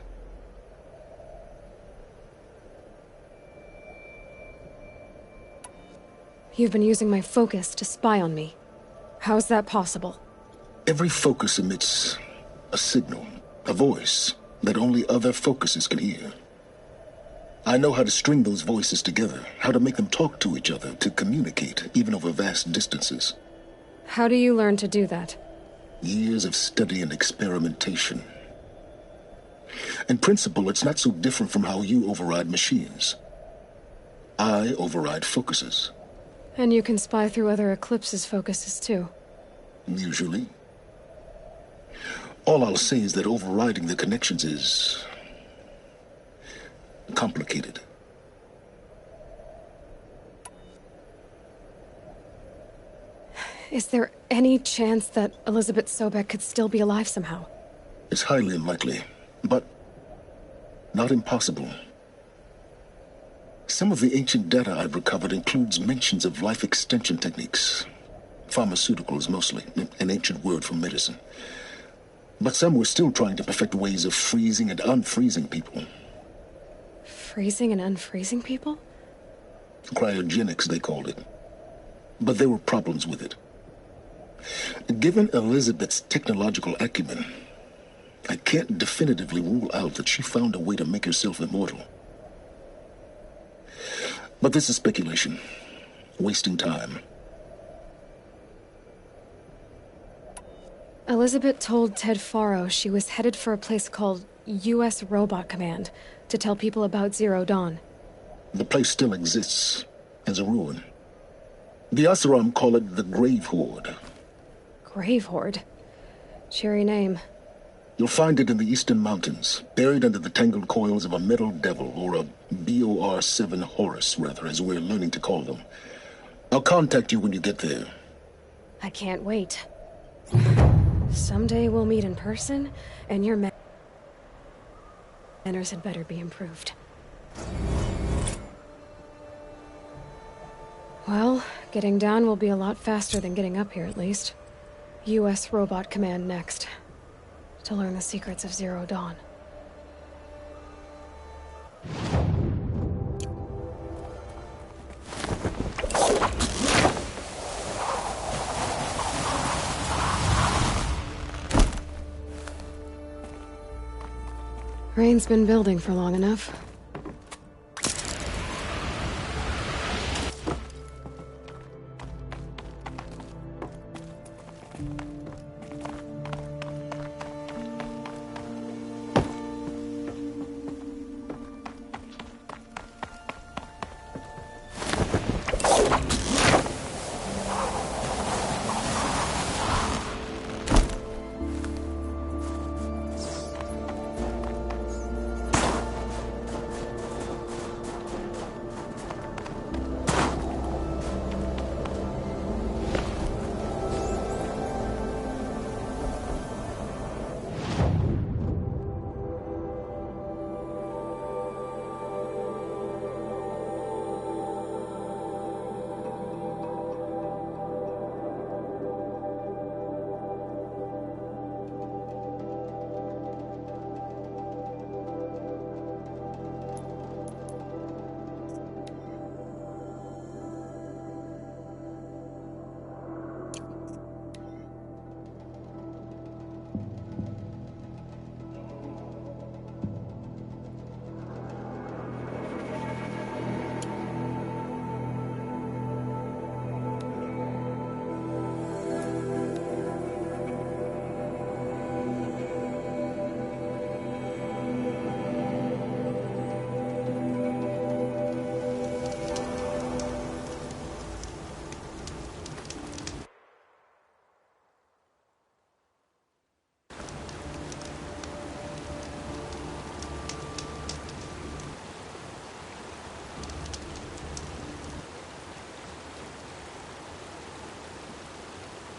You've been using my focus to spy on me. How's that possible? Every focus emits a signal, a voice, that only other focuses can hear. I know how to string those voices together, how to make them talk to each other, to communicate, even over vast distances. How do you learn to do that? Years of study and experimentation. In principle, it's not so different from how you override machines. I override focuses. And you can spy through other Eclipse's focuses, too. Usually. All I'll say is that overriding the connections is complicated. Is there any chance that Elizabeth Sobek could still be alive somehow? It's highly unlikely, but not impossible. Some of the ancient data I've recovered includes mentions of life extension techniques. Pharmaceuticals, mostly, an ancient word for medicine. But some were still trying to perfect ways of freezing and unfreezing people. Freezing and unfreezing people? Cryogenics, they called it. But there were problems with it. Given Elizabeth's technological acumen, I can't definitively rule out that she found a way to make herself immortal. But this is speculation. Wasting time. Elizabeth told Ted Faro she was headed for a place called U.S. Robot Command to tell people about Zero Dawn. The place still exists as a ruin. The Oseram call it the Grave Horde. Grave Horde? Cheery name. You'll find it in the Eastern Mountains, buried under the tangled coils of a metal devil, or a BOR-7 Horus, rather, as we're learning to call them. I'll contact you when you get there. I can't wait. Someday we'll meet in person, and your manners had better be improved. Well, getting down will be a lot faster than getting up here, at least. U.S. Robot Command next. To learn the secrets of Zero Dawn. Rain's been building for long enough.